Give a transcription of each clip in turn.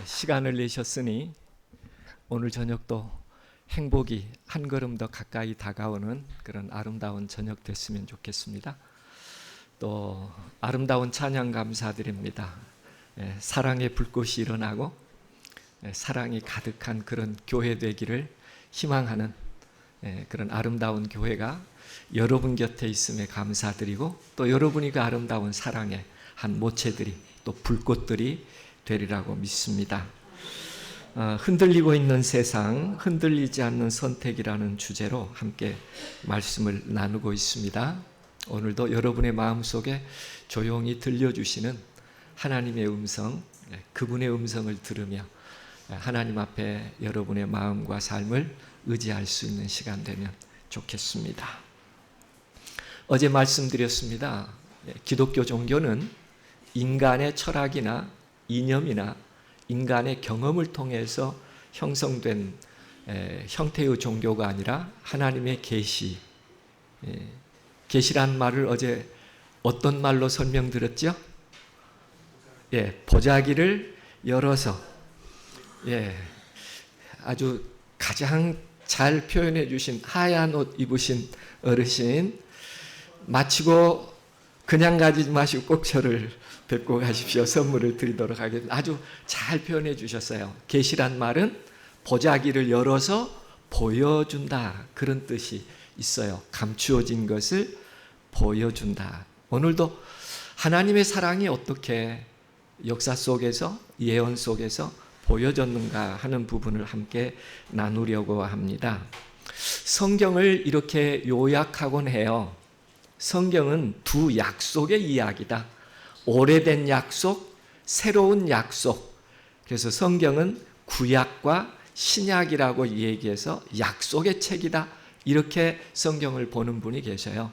시간을 내셨으니 오늘 저녁도 행복이 한 걸음 더 가까이 다가오는 그런 아름다운 저녁 됐으면 좋겠습니다. 또 아름다운 찬양 감사드립니다. 사랑의 불꽃이 일어나고 사랑이 가득한 그런 교회 되기를 희망하는 그런 아름다운 교회가 여러분 곁에 있음에 감사드리고, 또 여러분이 그 아름다운 사랑의 한 모체들이, 또 불꽃들이 되리라고 믿습니다. 흔들리고 있는 세상, 흔들리지 않는 선택이라는 주제로 함께 말씀을 나누고 있습니다. 오늘도 여러분의 마음속에 조용히 들려주시는 하나님의 음성, 그분의 음성을 들으며 하나님 앞에 여러분의 마음과 삶을 의지할 수 있는 시간 되면 좋겠습니다. 어제 말씀드렸습니다. 기독교 종교는 인간의 철학이나 이념이나 인간의 경험을 통해서 형성된 형태의 종교가 아니라 하나님의 계시. 계시란 말을 어제 어떤 말로 설명드렸죠? 보자기를 열어서 아주 가장 잘 표현해 주신 하얀 옷 입으신 어르신, 마치고 그냥 가지 마시고 꼭 저를 뵙고 가십시오. 선물을 드리도록 하겠습니다. 아주 잘 표현해 주셨어요. 계시란 말은 보자기를 열어서 보여준다, 그런 뜻이 있어요. 감추어진 것을 보여준다. 오늘도 하나님의 사랑이 어떻게 역사 속에서, 예언 속에서 보여졌는가 하는 부분을 함께 나누려고 합니다. 성경을 이렇게 요약하곤 해요. 성경은 두 약속의 이야기다. 오래된 약속, 새로운 약속. 그래서 성경은 구약과 신약이라고 얘기해서 약속의 책이다, 이렇게 성경을 보는 분이 계셔요.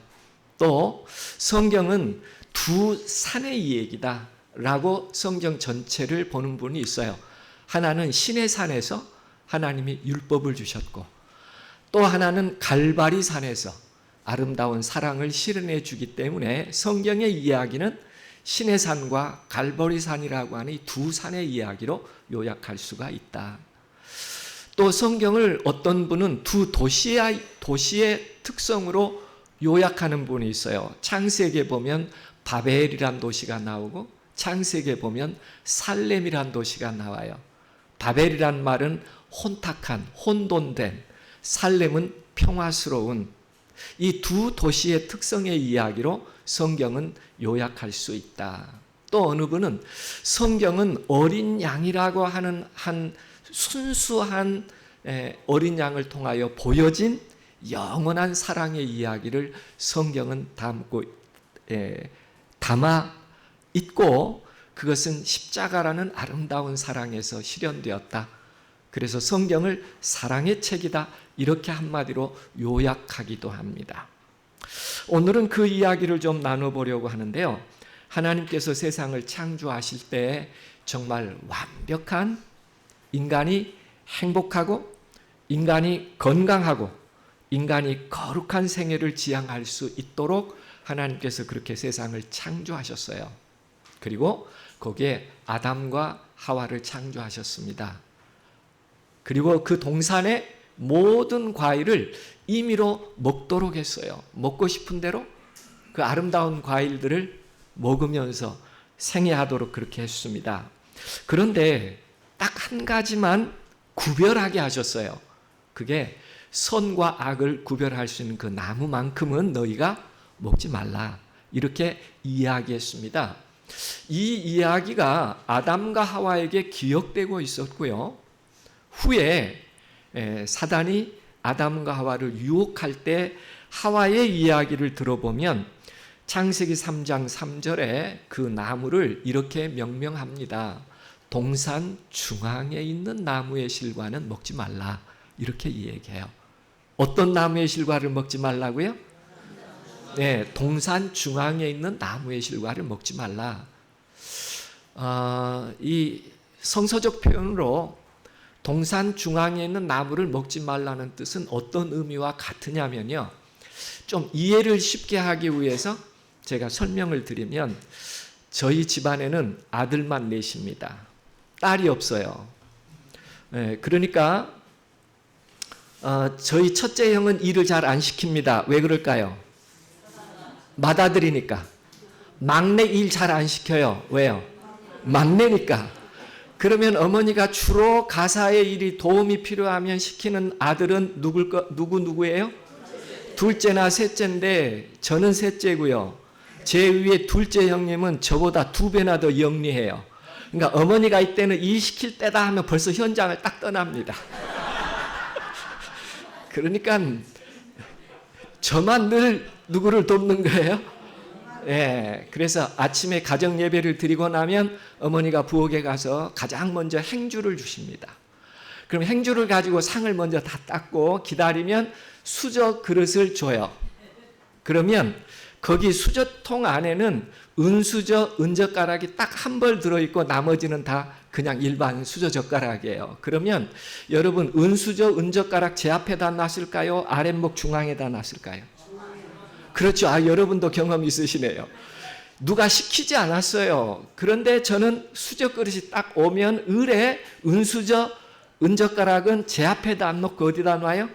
또 성경은 두 산의 이야기다 라고 성경 전체를 보는 분이 있어요. 하나는 신의 산에서 하나님이 율법을 주셨고, 또 하나는 갈바리 산에서 아름다운 사랑을 실현해 주기 때문에 성경의 이야기는 신의 산과 갈보리 산이라고 하는 이 두 산의 이야기로 요약할 수가 있다. 또 성경을 어떤 분은 두 도시의 특성으로 요약하는 분이 있어요. 창세기에 보면 바벨이란 도시가 나오고, 창세기에 보면 살렘이란 도시가 나와요. 바벨이란 말은 혼탁한, 혼돈된, 살렘은 평화스러운, 이 두 도시의 특성의 이야기로 성경은 요약할 수 있다. 또 어느 분은 성경은 어린 양이라고 하는 한 순수한 어린 양을 통하여 보여진 영원한 사랑의 이야기를 성경은 담아 있고, 그것은 십자가라는 아름다운 사랑에서 실현되었다. 그래서 성경을 사랑의 책이다, 이렇게 한마디로 요약하기도 합니다. 오늘은 그 이야기를 좀 나눠보려고 하는데요. 하나님께서 세상을 창조하실 때 정말 완벽한, 인간이 행복하고 인간이 건강하고 인간이 거룩한 생애를 지향할 수 있도록 하나님께서 그렇게 세상을 창조하셨어요. 그리고 거기에 아담과 하와를 창조하셨습니다. 그리고 그 동산의 모든 과일을 임의로 먹도록 했어요. 먹고 싶은 대로 그 아름다운 과일들을 먹으면서 생애하도록 그렇게 했습니다. 그런데 딱 한 가지만 구별하게 하셨어요. 그게 선과 악을 구별할 수 있는 그 나무만큼은 너희가 먹지 말라, 이렇게 이야기했습니다. 이 이야기가 아담과 하와에게 기억되고 있었고요. 후에 사단이 아담과 하와를 유혹할 때 하와의 이야기를 들어보면 창세기 3장 3절에 그 나무를 이렇게 명명합니다. 동산 중앙에 있는 나무의 실과는 먹지 말라, 이렇게 얘기해요. 어떤 나무의 실과를 먹지 말라고요? 동산 중앙에 있는 나무의 실과를 먹지 말라. 이 성서적 표현으로 동산 중앙에 있는 나무를 먹지 말라는 뜻은 어떤 의미와 같으냐면요, 좀 이해를 쉽게 하기 위해서 제가 설명을 드리면, 저희 집안에는 아들만 넷입니다. 딸이 없어요. 그러니까 저희 첫째 형은 일을 잘 안 시킵니다. 왜 그럴까요? 맏아들이니까. 막내 일 잘 안 시켜요. 왜요? 막내니까. 그러면 어머니가 주로 가사의 일이 도움이 필요하면 시키는 아들은 누구예요? 둘째나 셋째인데 저는 셋째고요. 제 위에 둘째 형님은 저보다 2배나 더 영리해요. 그러니까 어머니가 이때는 일 시킬 때다 하면 벌써 현장을 딱 떠납니다. 그러니까 저만 늘 누구를 돕는 거예요? 그래서 아침에 가정 예배를 드리고 나면 어머니가 부엌에 가서 가장 먼저 행주를 주십니다. 그럼 행주를 가지고 상을 먼저 다 닦고 기다리면 수저 그릇을 줘요. 그러면 거기 수저통 안에는 은수저, 은젓가락이 딱 한 벌 들어있고 나머지는 다 그냥 일반 수저 젓가락이에요. 그러면 여러분 은수저, 은젓가락 제 앞에다 놨을까요? 아랫목 중앙에다 놨을까요? 그렇죠. 여러분도 경험 있으시네요. 누가 시키지 않았어요. 그런데 저는 수저 그릇이 딱 오면 을에 은수저, 은젓가락은 제 앞에다 안 놓고 어디다 놔요?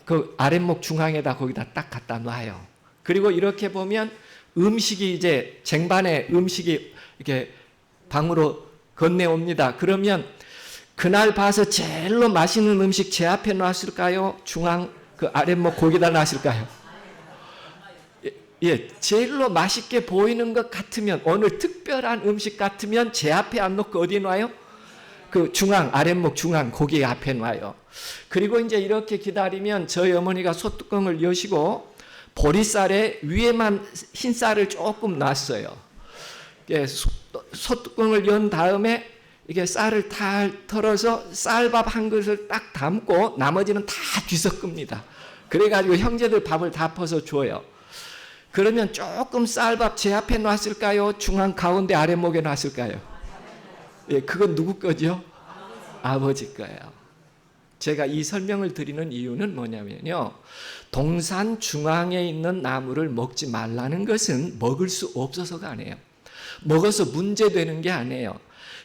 그 아랫목 중앙에다 거기다 딱 갖다 놔요. 그리고 이렇게 보면 음식이 이제 쟁반에 음식이 이렇게 방으로 건네옵니다. 그러면 그날 봐서 제일로 맛있는 음식 제 앞에 놨을까요? 중앙 그 아랫목 거기다 놨을까요? 제일로 맛있게 보이는 것 같으면 오늘 특별한 음식 같으면 제 앞에 안 놓고 어디 놔요? 그 중앙 아랫목 중앙 고기 앞에 놔요. 그리고 이제 이렇게 기다리면 저희 어머니가 소뚜껑을 여시고 보리쌀에 위에만 흰쌀을 조금 놨어요. 소뚜껑을 연 다음에 이게 쌀을 다 털어서 쌀밥 한 그릇을 딱 담고 나머지는 다 뒤섞습니다. 그래가지고 형제들 밥을 다 퍼서 줘요. 그러면 조금 쌀밥 제 앞에 놨을까요? 중앙 가운데 아랫목에 놨을까요? 그건 누구 거죠? 아버지 거예요. 제가 이 설명을 드리는 이유는 뭐냐면요. 동산 중앙에 있는 나무를 먹지 말라는 것은 먹을 수 없어서가 아니에요. 먹어서 문제되는 게 아니에요.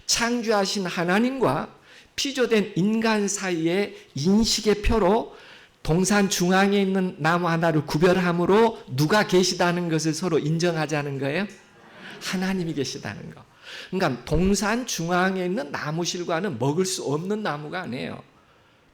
창조하신 하나님과 피조된 인간 사이의 인식의 표로 동산 중앙에 있는 나무 하나를 구별함으로 누가 계시다는 것을 서로 인정하자는 거예요. 하나님이 계시다는 거. 그러니까 동산 중앙에 있는 나무실과는 먹을 수 없는 나무가 아니에요.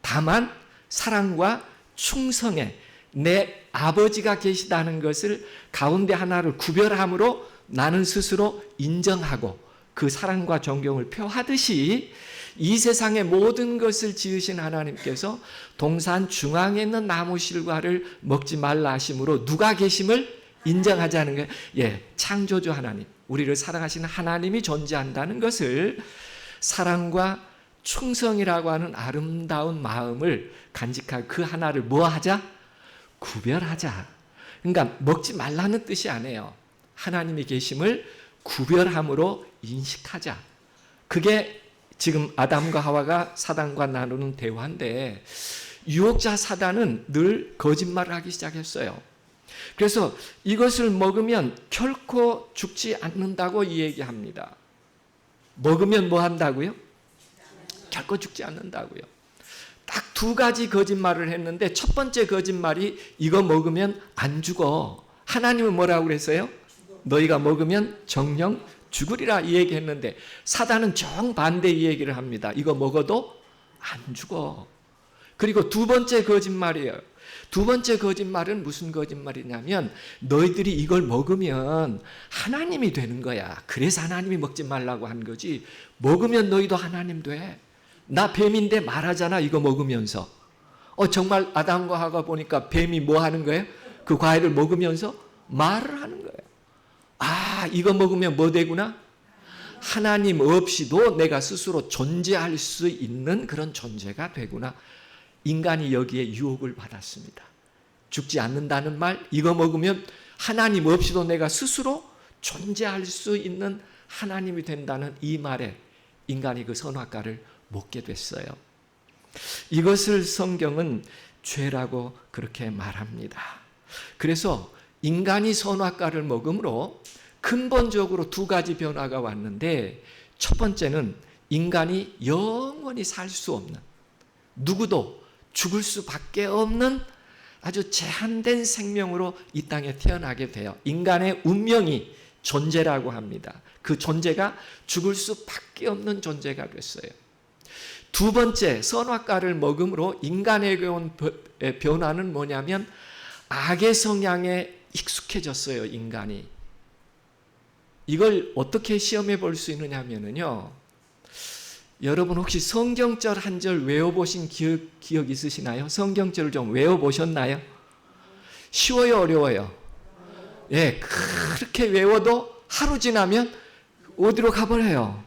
다만 사랑과 충성에 내 아버지가 계시다는 것을 가운데 하나를 구별함으로 나는 스스로 인정하고 그 사랑과 존경을 표하듯이 이 세상의 모든 것을 지으신 하나님께서 동산 중앙에 있는 나무실과를 먹지 말라 하심으로 누가 계심을 인정하자는 거예요. 창조주 하나님, 우리를 사랑하시는 하나님이 존재한다는 것을 사랑과 충성이라고 하는 아름다운 마음을 간직할 그 하나를 뭐 하자? 구별하자. 그러니까 먹지 말라는 뜻이 아니에요. 하나님이 계심을 구별함으로 인식하자. 그게 지금 아담과 하와가 사단과 나누는 대화인데 유혹자 사단은 늘 거짓말을 하기 시작했어요. 그래서 이것을 먹으면 결코 죽지 않는다고 이 얘기합니다. 먹으면 뭐 한다고요? 결코 죽지 않는다고요. 딱 2가지 거짓말을 했는데 첫 번째 거짓말이 이거 먹으면 안 죽어. 하나님은 뭐라고 그랬어요? 너희가 먹으면 정녕 죽으리라 이 얘기했는데 사단은 정반대 이 얘기를 합니다. 이거 먹어도 안 죽어. 그리고 2번째 거짓말이에요. 2번째 거짓말은 무슨 거짓말이냐면 너희들이 이걸 먹으면 하나님이 되는 거야. 그래서 하나님이 먹지 말라고 한 거지. 먹으면 너희도 하나님 돼. 나 뱀인데 말하잖아 이거 먹으면서. 정말 아담과 하와 보니까 뱀이 뭐 하는 거예요? 그 과일을 먹으면서 말을 하는 거예요. 이거 먹으면 뭐 되구나? 하나님 없이도 내가 스스로 존재할 수 있는 그런 존재가 되구나. 인간이 여기에 유혹을 받았습니다. 죽지 않는다는 말, 이거 먹으면 하나님 없이도 내가 스스로 존재할 수 있는 하나님이 된다는 이 말에 인간이 그 선악과를 먹게 됐어요. 이것을 성경은 죄라고 그렇게 말합니다. 그래서 인간이 선악과를 먹음으로 근본적으로 두 가지 변화가 왔는데, 첫 번째는 인간이 영원히 살 수 없는, 누구도 죽을 수밖에 없는 아주 제한된 생명으로 이 땅에 태어나게 돼요. 인간의 운명이 존재라고 합니다. 그 존재가 죽을 수밖에 없는 존재가 됐어요. 두 번째, 선악과를 먹음으로 인간에게 온 변화는 뭐냐면 악의 성향에 익숙해졌어요, 인간이. 이걸 어떻게 시험해 볼 수 있느냐 하면요, 여러분 혹시 성경절 한 절 외워보신 기억 있으시나요? 성경절을 좀 외워보셨나요? 쉬워요, 어려워요? 예, 그렇게 외워도 하루 지나면 어디로 가버려요.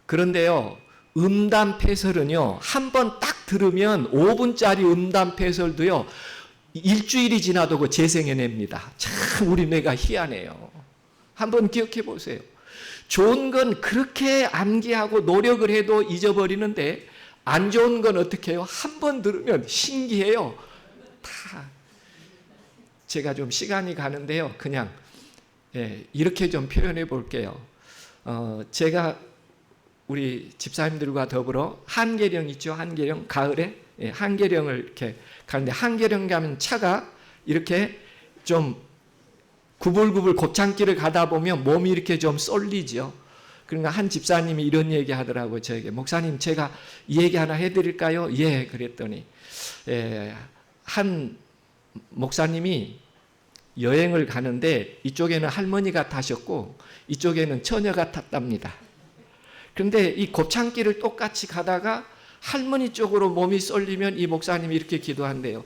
그런데요, 음담패설은요, 한 번 딱 들으면 5분짜리 음담패설도요, 일주일이 지나도 그 재생해냅니다. 참 우리 뇌가 희한해요. 한번 기억해 보세요. 좋은 건 그렇게 암기하고 노력을 해도 잊어버리는데, 안 좋은 건 어떻게 해요? 한 번 들으면 신기해요. 다. 제가 좀 시간이 가는데요, 그냥 이렇게 좀 표현해 볼게요. 제가 우리 집사님들과 더불어 한계령 있죠? 한계령, 가을에 한계령을 이렇게 가는데, 한계령 가면 차가 이렇게 좀 구불구불 곱창길을 가다 보면 몸이 이렇게 좀 쏠리죠. 그러니까 한 집사님이 이런 얘기 하더라고요, 저에게. 목사님, 제가 이 얘기 하나 해드릴까요? 예, 그랬더니 한 목사님이 여행을 가는데 이쪽에는 할머니가 타셨고 이쪽에는 처녀가 탔답니다. 그런데 이 곱창길을 똑같이 가다가 할머니 쪽으로 몸이 쏠리면 이 목사님이 이렇게 기도한대요.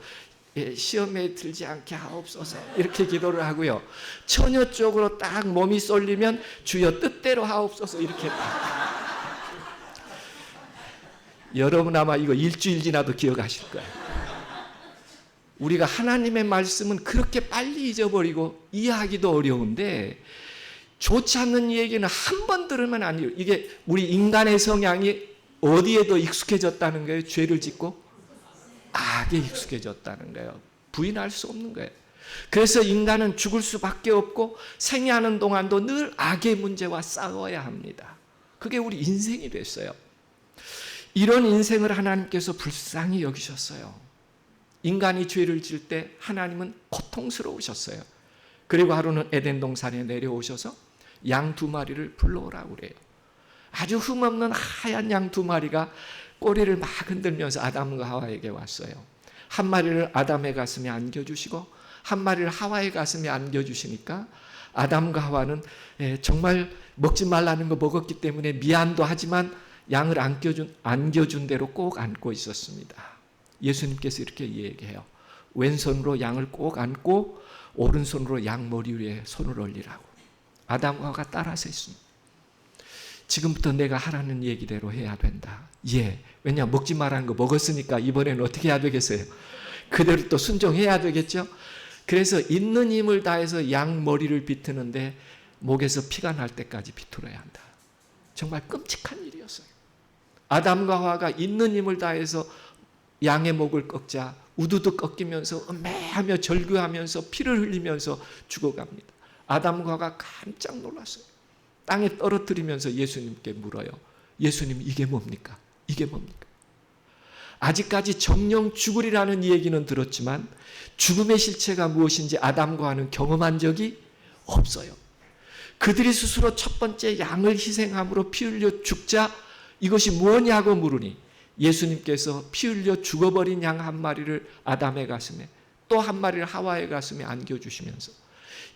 예, 시험에 들지 않게 하옵소서, 이렇게 기도를 하고요. 처녀 쪽으로 딱 몸이 쏠리면 주여 뜻대로 하옵소서, 이렇게. 여러분 아마 이거 일주일 지나도 기억하실 거예요. 우리가 하나님의 말씀은 그렇게 빨리 잊어버리고 이해하기도 어려운데, 좋지 않는 얘기는 한 번 들으면 안 돼요. 이게 우리 인간의 성향이 어디에도 익숙해졌다는 거예요? 죄를 짓고 악에 익숙해졌다는 거예요. 부인할 수 없는 거예요. 그래서 인간은 죽을 수밖에 없고 생애하는 동안도 늘 악의 문제와 싸워야 합니다. 그게 우리 인생이 됐어요. 이런 인생을 하나님께서 불쌍히 여기셨어요. 인간이 죄를 지을 때 하나님은 고통스러우셨어요. 그리고 하루는 에덴 동산에 내려오셔서 양 2마리를 불러오라고 그래요. 아주 흠없는 하얀 양 2마리가 꼬리를 막 흔들면서 아담과 하와에게 왔어요. 한 마리를 아담의 가슴에 안겨주시고 한 마리를 하와의 가슴에 안겨주시니까 아담과 하와는 정말 먹지 말라는 거 먹었기 때문에 미안도 하지만 양을 안겨준 대로 꼭 안고 있었습니다. 예수님께서 이렇게 얘기해요. 왼손으로 양을 꼭 안고 오른손으로 양 머리 위에 손을 올리라고. 아담과 하와가 따라서 했습니다. 지금부터 내가 하라는 얘기대로 해야 된다. 예. 왜냐, 먹지 말라는 거 먹었으니까 이번에는 어떻게 해야 되겠어요? 그대로 또 순종해야 되겠죠? 그래서 있는 힘을 다해서 양 머리를 비트는데 목에서 피가 날 때까지 비틀어야 한다. 정말 끔찍한 일이었어요. 아담과 하와가 있는 힘을 다해서 양의 목을 꺾자 우두둑 꺾이면서 음매하며 절규하면서 피를 흘리면서 죽어갑니다. 아담과 하와가 깜짝 놀랐어요. 땅에 떨어뜨리면서 예수님께 물어요. 예수님, 이게 뭡니까? 이게 뭡니까? 아직까지 정령 죽으리라는 얘기는 들었지만 죽음의 실체가 무엇인지 아담과 하와는 경험한 적이 없어요. 그들이 스스로 첫 번째 양을 희생함으로 피 흘려 죽자 이것이 무엇냐고 물으니 예수님께서 피 흘려 죽어버린 양 1마리를 아담의 가슴에 또 1마리를 하와의 가슴에 안겨주시면서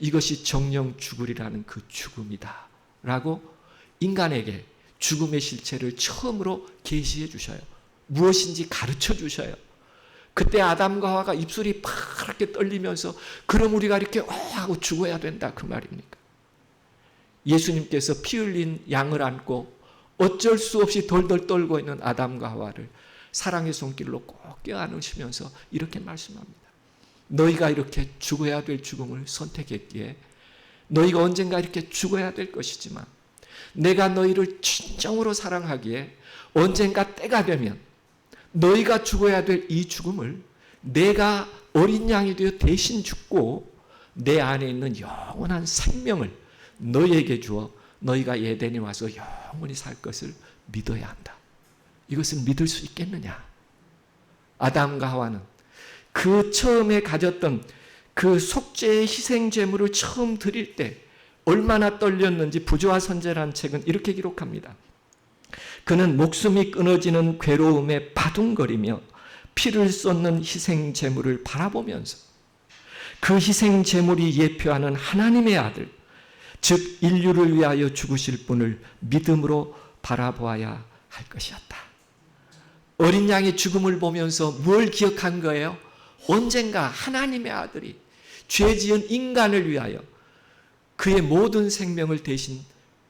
이것이 정령 죽으리라는 그 죽음이다 라고 인간에게 죽음의 실체를 처음으로 계시해 주셔요. 무엇인지 가르쳐 주셔요. 그때 아담과 하와가 입술이 파랗게 떨리면서 그럼 우리가 이렇게 하고 죽어야 된다 그 말입니까? 예수님께서 피 흘린 양을 안고 어쩔 수 없이 덜덜 떨고 있는 아담과 하와를 사랑의 손길로 꼭 껴안으시면서 이렇게 말씀합니다. 너희가 이렇게 죽어야 될 죽음을 선택했기에 너희가 언젠가 이렇게 죽어야 될 것이지만 내가 너희를 진정으로 사랑하기에 언젠가 때가 되면 너희가 죽어야 될 이 죽음을 내가 어린 양이 되어 대신 죽고 내 안에 있는 영원한 생명을 너희에게 주어 너희가 에덴에 와서 영원히 살 것을 믿어야 한다. 이것을 믿을 수 있겠느냐? 아담과 하와는 그 처음에 가졌던 그 속죄의 희생 제물을 처음 드릴 때 얼마나 떨렸는지 부조와 선제라는 책은 이렇게 기록합니다. 그는 목숨이 끊어지는 괴로움에 바둥거리며 피를 쏟는 희생 제물을 바라보면서 그 희생 제물이 예표하는 하나님의 아들, 즉 인류를 위하여 죽으실 분을 믿음으로 바라보아야 할 것이었다. 어린 양의 죽음을 보면서 뭘 기억한 거예요? 언젠가 하나님의 아들이 죄 지은 인간을 위하여 그의 모든 생명을 대신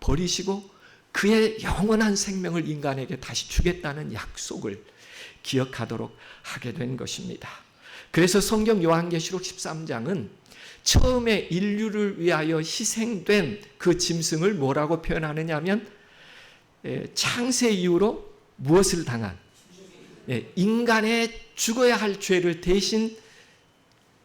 버리시고 그의 영원한 생명을 인간에게 다시 주겠다는 약속을 기억하도록 하게 된 것입니다. 그래서 성경 요한계시록 13장은 처음에 인류를 위하여 희생된 그 짐승을 뭐라고 표현하느냐 하면 창세 이후로 무엇을 당한 인간의 죽어야 할 죄를 대신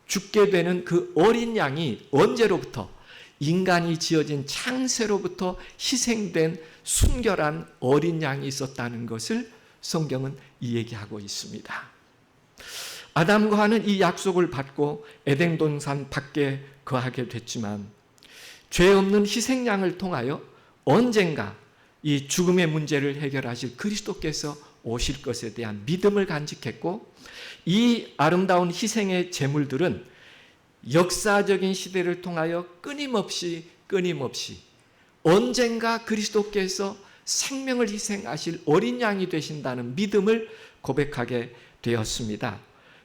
죽게 되는 그 어린 양이 언제로부터 인간이 지어진 창세로부터 희생된 순결한 어린 양이 있었다는 것을 성경은 이야기하고 있습니다. 아담과 하와는 이 약속을 받고 에덴 동산 밖에 거하게 됐지만 죄 없는 희생양을 통하여 언젠가 이 죽음의 문제를 해결하실 그리스도께서 오실 것에 대한 믿음을 간직했고 이 아름다운 희생의 제물들은 역사적인 시대를 통하여 끊임없이 언젠가 그리스도께서 생명을 희생하실 어린 양이 되신다는 믿음을 고백하게 되었습니다.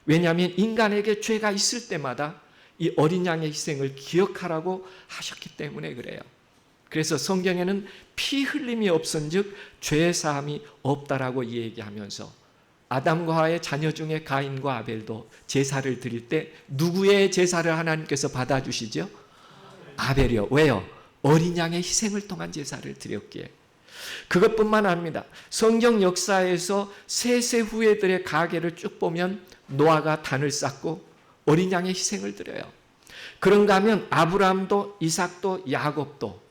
왜냐하면 인간에게 죄가 있을 때마다 이 어린 양의 희생을 기억하라고 하셨기 때문에 그래요. 그래서 성경에는 피 흘림이 없은즉 죄 사함이 없다라고 얘기하면서 아담과 하와의 자녀 중에 가인과 아벨도 제사를 드릴 때 누구의 제사를 하나님께서 받아주시죠? 아벨이요. 왜요? 어린 양의 희생을 통한 제사를 드렸기에. 그것뿐만 아닙니다. 성경 역사에서 셋의 후예들의 가계를 쭉 보면 노아가 단을 쌓고 어린 양의 희생을 드려요. 그런가 하면 아브라함도 이삭도 야곱도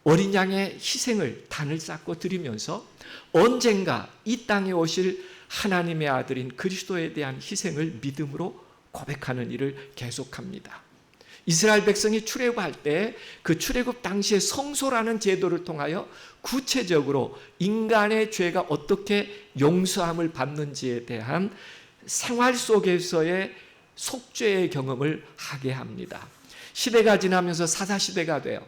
어린 양의 희생을 단을 쌓고 드리면서 언젠가 이 땅에 오실 하나님의 아들인 그리스도에 대한 희생을 믿음으로 고백하는 일을 계속합니다. 이스라엘 백성이 출애굽할 때 그 출애굽 당시의 성소라는 제도를 통하여 구체적으로 인간의 죄가 어떻게 용서함을 받는지에 대한 생활 속에서의 속죄의 경험을 하게 합니다. 시대가 지나면서 사사시대가 돼요.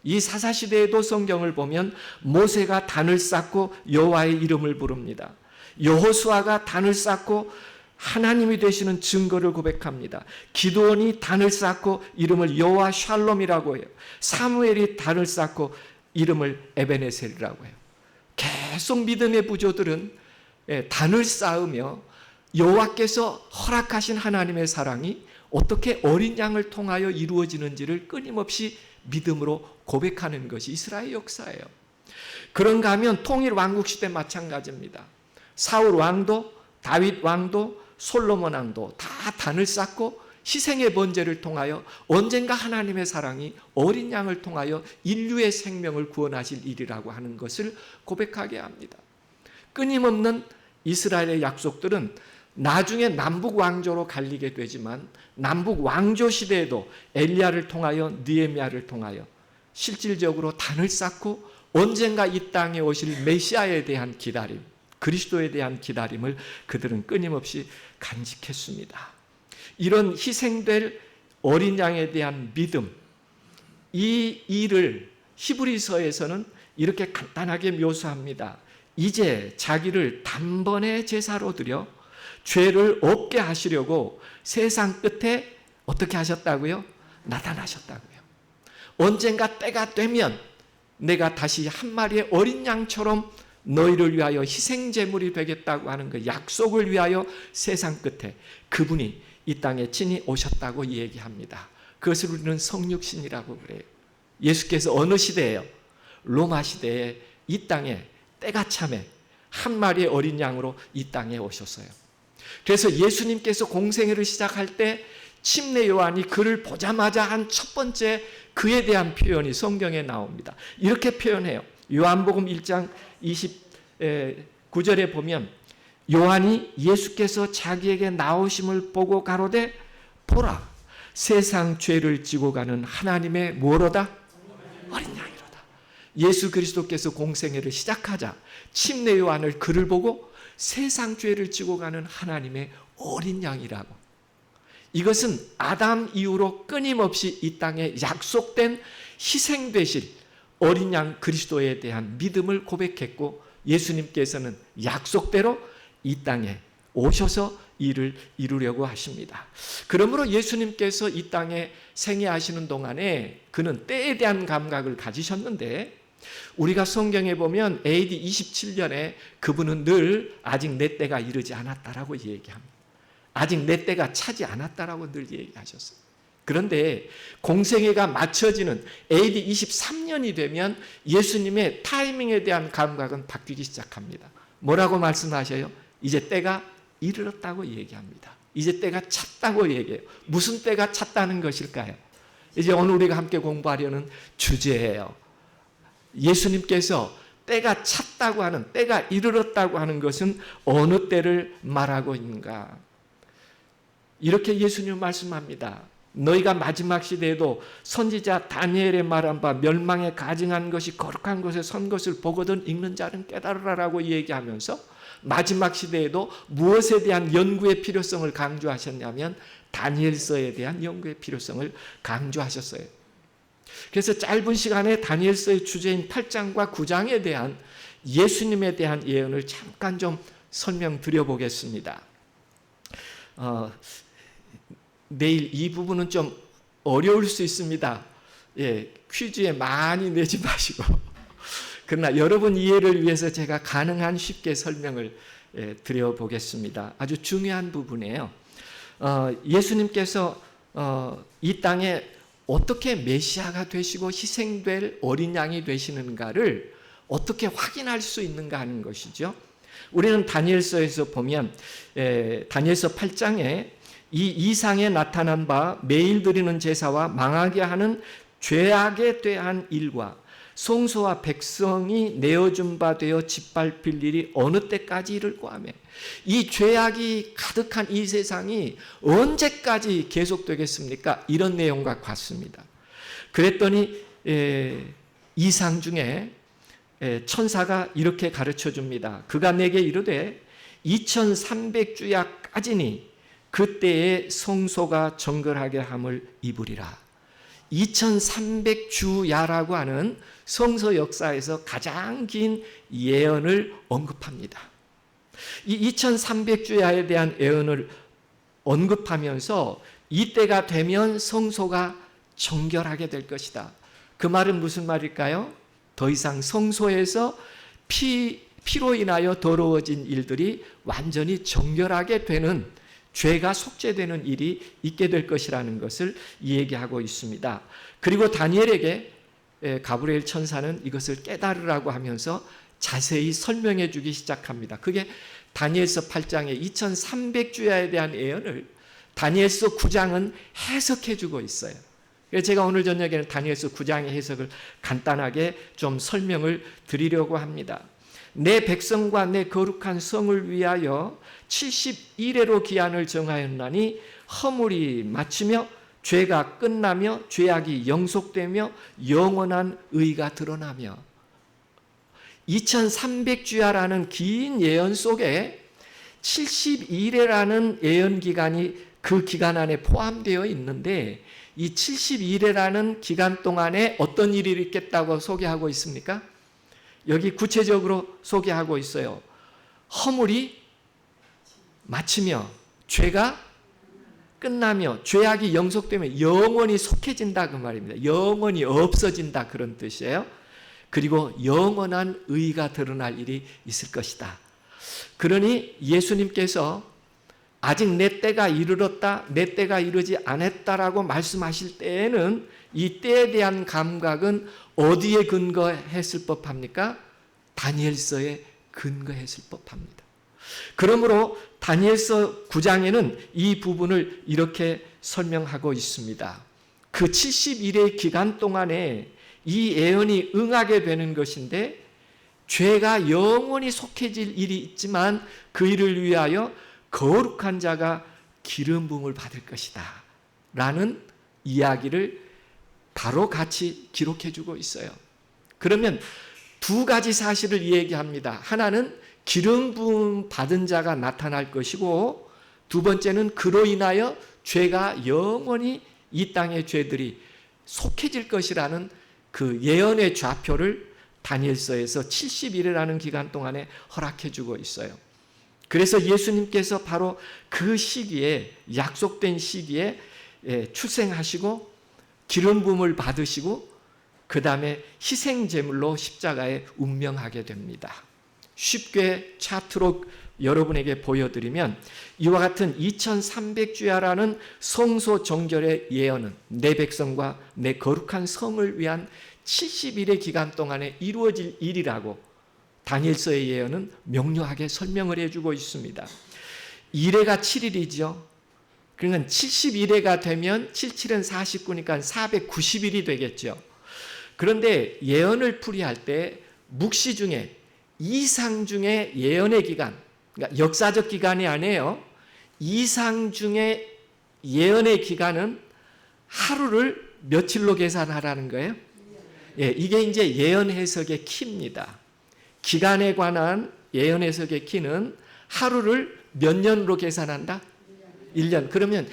이 사사시대에도 성경을 보면 모세가 단을 쌓고 여호와의 이름을 부릅니다. 여호수아가 단을 쌓고 하나님이 되시는 증거를 고백합니다. 기드온이 단을 쌓고 이름을 여호와 샬롬이라고 해요. 사무엘이 단을 쌓고 이름을 에베네셀이라고 해요. 계속 믿음의 부조들은 단을 쌓으며 여호와께서 허락하신 하나님의 사랑이 어떻게 어린 양을 통하여 이루어지는지를 끊임없이 믿음으로 고백하는 것이 이스라엘 역사예요. 그런가 하면 통일 왕국 시대 마찬가지입니다. 사울 왕도 다윗 왕도 솔로몬 왕도 다 단을 쌓고 희생의 번제를 통하여 언젠가 하나님의 사랑이 어린 양을 통하여 인류의 생명을 구원하실 일이라고 하는 것을 고백하게 합니다. 끊임없는 이스라엘의 약속들은 나중에 남북 왕조로 갈리게 되지만 남북 왕조 시대에도 엘리야를 통하여 느헤미야를 통하여 실질적으로 단을 쌓고 언젠가 이 땅에 오실 메시아에 대한 기다림, 그리스도에 대한 기다림을 그들은 끊임없이 간직했습니다. 이런 희생될 어린 양에 대한 믿음, 이 일을 히브리서에서는 이렇게 간단하게 묘사합니다. 이제 자기를 단번에 제사로 드려 죄를 없게 하시려고 세상 끝에 어떻게 하셨다고요? 나타나셨다고요. 언젠가 때가 되면 내가 다시 한 마리의 어린 양처럼 너희를 위하여 희생제물이 되겠다고 하는 그 약속을 위하여 세상 끝에 그분이 이 땅에 친히 오셨다고 얘기합니다. 그것을 우리는 성육신이라고 그래요. 예수께서 어느 시대예요? 로마 시대에 이 땅에 때가 참에 한 마리의 어린 양으로 이 땅에 오셨어요. 그래서 예수님께서 공생애를 시작할 때 침례 요한이 그를 보자마자 한 첫 번째 그에 대한 표현이 성경에 나옵니다. 이렇게 표현해요. 요한복음 1장 29절에 보면 요한이 예수께서 자기에게 나오심을 보고 가로되 보라 세상 죄를 지고 가는 하나님의 뭐로다? 어린 양이로다. 예수 그리스도께서 공생애를 시작하자 침례 요한을 그를 보고 세상 죄를 지고 가는 하나님의 어린 양이라고. 이것은 아담 이후로 끊임없이 이 땅에 약속된 희생되실 어린 양 그리스도에 대한 믿음을 고백했고 예수님께서는 약속대로 이 땅에 오셔서 이를 이루려고 하십니다. 그러므로 예수님께서 이 땅에 생애하시는 동안에 그는 때에 대한 감각을 가지셨는데 우리가 성경에 보면 AD 27년에 그분은 늘 아직 내 때가 이르지 않았다라고 얘기합니다. 아직 내 때가 차지 않았다라고 늘 얘기하셨어요. 그런데 공생애가 맞춰지는 AD 23년이 되면 예수님의 타이밍에 대한 감각은 바뀌기 시작합니다. 뭐라고 말씀하셔요? 이제 때가 이르렀다고 얘기합니다. 이제 때가 찼다고 얘기해요. 무슨 때가 찼다는 것일까요? 이제 오늘 우리가 함께 공부하려는 주제예요. 예수님께서 때가 찼다고 하는, 때가 이르렀다고 하는 것은 어느 때를 말하고 있는가? 이렇게 예수님 말씀합니다. 너희가 마지막 시대에도 선지자 다니엘의 말한 바 멸망에 가증한 것이 거룩한 곳에 선 것을 보거든 읽는 자는 깨달으라라고 얘기하면서 마지막 시대에도 무엇에 대한 연구의 필요성을 강조하셨냐면 다니엘서에 대한 연구의 필요성을 강조하셨어요. 그래서 짧은 시간에 다니엘서의 주제인 8장과 9장에 대한 예수님에 대한 예언을 잠깐 좀 설명드려 보겠습니다. 내일 이 부분은 좀 어려울 수 있습니다. 퀴즈에 많이 내지 마시고 그러나 여러분 이해를 위해서 제가 가능한 쉽게 설명을 드려보겠습니다. 아주 중요한 부분이에요. 예수님께서 이 땅에 어떻게 메시아가 되시고 희생될 어린 양이 되시는가를 어떻게 확인할 수 있는가 하는 것이죠. 우리는 다니엘서에서 보면 다니엘서 8장에 이 이상에 나타난 바 매일 드리는 제사와 망하게 하는 죄악에 대한 일과 성소와 백성이 내어준 바 되어 짓밟힐 일이 어느 때까지 이를고 하며 이 죄악이 가득한 이 세상이 언제까지 계속되겠습니까? 이런 내용과 같습니다. 그랬더니 이상 중에 천사가 이렇게 가르쳐 줍니다. 그가 내게 이르되 2300주야까지니 그때에 성소가 정결하게 함을 입으리라. 2300주야라고 하는 성서 역사에서 가장 긴 예언을 언급합니다. 이 2300주야에 대한 예언을 언급하면서 이때가 되면 성소가 정결하게 될 것이다. 그 말은 무슨 말일까요? 더 이상 성소에서 피로 인하여 더러워진 일들이 완전히 정결하게 되는 죄가 속죄되는 일이 있게 될 것이라는 것을 얘기하고 있습니다. 그리고 다니엘에게 가브리엘 천사는 이것을 깨달으라고 하면서 자세히 설명해 주기 시작합니다. 그게 다니엘서 8장의 2300주야에 대한 예언을 다니엘서 9장은 해석해 주고 있어요. 그래서 제가 오늘 저녁에는 다니엘서 9장의 해석을 간단하게 좀 설명을 드리려고 합니다. 내 백성과 내 거룩한 성을 위하여 70일에로 기한을 정하였나니 허물이 마치며 죄가 끝나며 죄악이 영속되며 영원한 의가 드러나며 2300주야라는 긴 예언 속에 70일이라는 예언 기간이 그 기간 안에 포함되어 있는데 이 70일이라는 기간 동안에 어떤 일이 있겠다고 소개하고 있습니까? 여기 구체적으로 소개하고 있어요. 허물이 마치며 죄가 끝나며 죄악이 영속되며 영원히 속해진다 그 말입니다. 영원히 없어진다 그런 뜻이에요. 그리고 영원한 의가 드러날 일이 있을 것이다. 그러니 예수님께서 아직 내 때가 이르렀다, 내 때가 이르지 않았다라고 말씀하실 때에는 이 때에 대한 감각은 어디에 근거했을 법합니까? 다니엘서에 근거했을 법합니다. 그러므로 다니엘서 9장에는 이 부분을 이렇게 설명하고 있습니다. 그 70일의 기간 동안에 이 예언이 응하게 되는 것인데, 죄가 영원히 속해질 일이 있지만 그 일을 위하여 거룩한 자가 기름 부음을 받을 것이다 라는 이야기를 바로 같이 기록해 주고 있어요. 그러면 두 가지 사실을 얘기합니다. 하나는 기름 부음 받은 자가 나타날 것이고, 두 번째는 그로 인하여 죄가 영원히 이 땅의 죄들이 속해질 것이라는 그 예언의 좌표를 다니엘서에서 70일이라는 기간 동안에 허락해 주고 있어요. 그래서 예수님께서 바로 그 시기에, 약속된 시기에 출생하시고 기름 부음을 받으시고 그 다음에 희생제물로 십자가에 운명하게 됩니다. 쉽게 차트로 여러분에게 보여드리면, 이와 같은 2300주야라는 성소 정결의 예언은 내 백성과 내 거룩한 성을 위한 70일의 기간 동안에 이루어질 일이라고 다니엘서의 예언은 명료하게 설명을 해주고 있습니다. 1회가 7일이죠. 그러니까 70일회가 되면 77은 49니까 490일이 되겠죠. 그런데 예언을 풀이할 때 묵시 중에 이상 중에 예언의 기간, 그러니까 역사적 기간이 아니에요. 이상 중에 예언의 기간은 하루를 며칠로 계산하라는 거예요. 예, 이게 이제 예언 해석의 키입니다. 기간에 관한 예언 해석의 키는 하루를 몇 년으로 계산한다? 1년. 그러면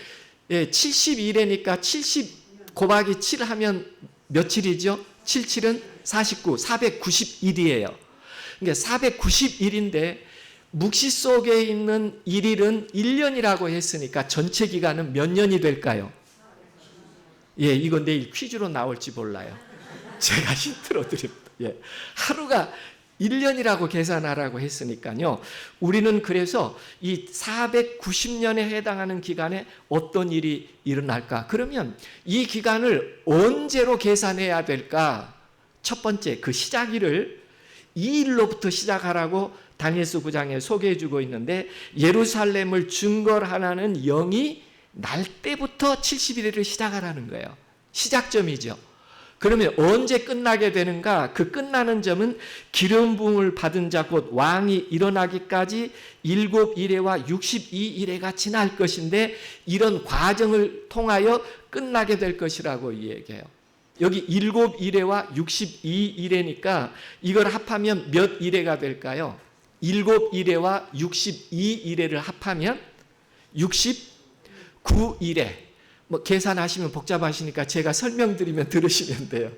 71회니까 70 곱하기 7 하면 며칠이죠? 77은 49, 490일이에요. 그러니까 490일인데 묵시 속에 있는 일일은 1년이라고 했으니까 전체 기간은 몇 년이 될까요? 예, 이건 내일 퀴즈로 나올지 몰라요. 제가 힌트로 드립니다. 예, 하루가 1년이라고 계산하라고 했으니까요. 우리는 그래서 이 490년에 해당하는 기간에 어떤 일이 일어날까? 그러면 이 기간을 언제로 계산해야 될까? 첫 번째, 그 시작일을 이 일로부터 시작하라고 다니엘서 9장에 소개해주고 있는데, 예루살렘을 증거하라는 영이 날 때부터 70일을 시작하라는 거예요. 시작점이죠. 그러면 언제 끝나게 되는가? 그 끝나는 점은 기름 부음을 받은 자 곧 왕이 일어나기까지 7일회와 62일회가 지날 것인데, 이런 과정을 통하여 끝나게 될 것이라고 얘기해요. 여기 7일회와 62일회니까 이걸 합하면 몇 일회가 될까요? 7일회와 62일회를 합하면 69일회. 뭐 계산하시면 복잡하시니까 제가 설명드리면 들으시면 돼요.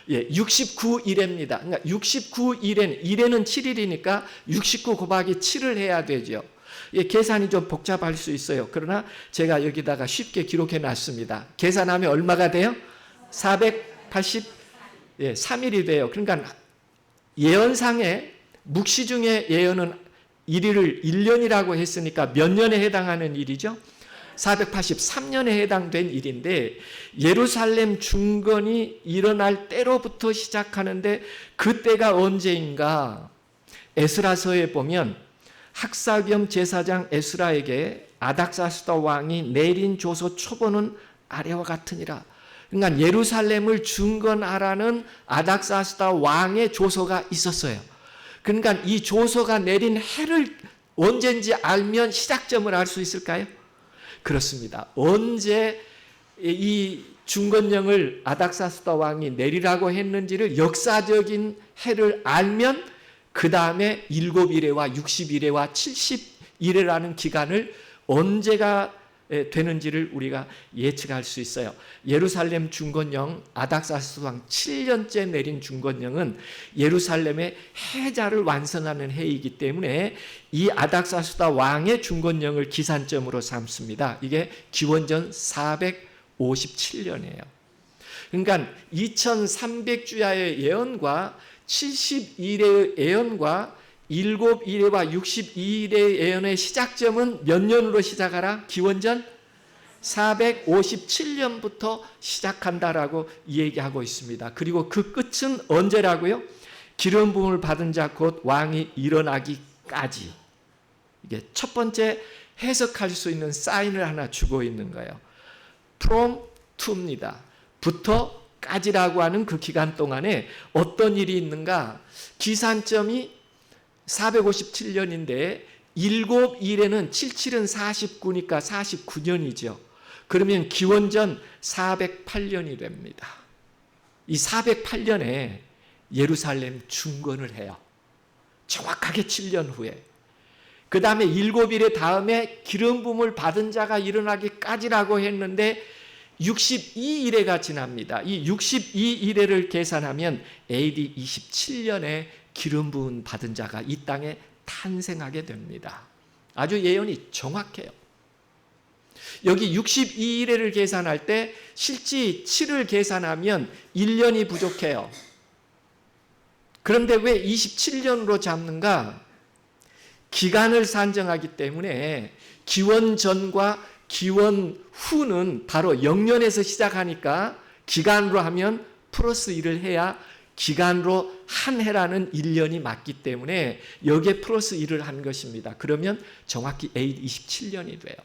예, 69일회입니다. 그러니까 69일회는 1회는 7일이니까 69 곱하기 7을 해야 되죠. 예, 계산이 좀 복잡할 수 있어요. 그러나 제가 여기다가 쉽게 기록해 놨습니다. 계산하면 얼마가 돼요? 483일이 돼요. 그러니까 예언상에 묵시 중에 예언은 1일을 1년이라고 했으니까 몇 년에 해당하는 일이죠? 483년에 해당된 일인데, 예루살렘 중건이 일어날 때로부터 시작하는데 그때가 언제인가? 에스라서에 보면 학사 겸 제사장 에스라에게 아닥사스다 왕이 내린 조서 초본은 아래와 같으니라. 그러니까 예루살렘을 중건하라는 아닥사스다 왕의 조서가 있었어요. 그러니까 이 조서가 내린 해를 언제인지 알면 시작점을 알 수 있을까요? 그렇습니다. 언제 이 중건령을 아닥사스다 왕이 내리라고 했는지를 역사적인 해를 알면 그 다음에 7일회와 60일회와 70일회라는 기간을 언제가 되는지를 우리가 예측할 수 있어요. 예루살렘 중건령 아닥사스다 왕 7년째 내린 중건령은 예루살렘의 해자를 완성하는 해이기 때문에 이 아닥사스다 왕의 중건령을 기산점으로 삼습니다. 이게 기원전 457년이에요. 그러니까 2300주야의 예언과 70일의 예언과 7일회와 62일의 예언의 시작점은 몇 년으로 시작하라? 기원전 457년부터 시작한다라고 얘기하고 있습니다. 그리고 그 끝은 언제라고요? 기름 부음을 받은 자 곧 왕이 일어나기까지. 이게 첫 번째 해석할 수 있는 사인을 하나 주고 있는 거예요. from to입니다. 부터까지라고 하는 그 기간 동안에 어떤 일이 있는가? 기산점이 457년인데 7일에는 77은 49니까 49년이죠. 그러면 기원전 408년이 됩니다. 이 408년에 예루살렘 중건을 해요. 정확하게 7년 후에. 그 다음에 7일의 다음에 기름 부음을 받은 자가 일어나기까지라고 했는데 62일에가 지납니다. 이 62일에를 계산하면 AD 27년에 기름 부음 받은 자가 이 땅에 탄생하게 됩니다. 아주 예언이 정확해요. 여기 62일에를 계산할 때 실제 7을 계산하면 1년이 부족해요. 그런데 왜 27년으로 잡는가? 기간을 산정하기 때문에 기원 전과 기원 후는 바로 0년에서 시작하니까 기간으로 하면 플러스 1을 해야 기간으로 한 해라는 1년이 맞기 때문에 여기에 플러스 1을 한 것입니다. 그러면 정확히 AD 27년이 돼요.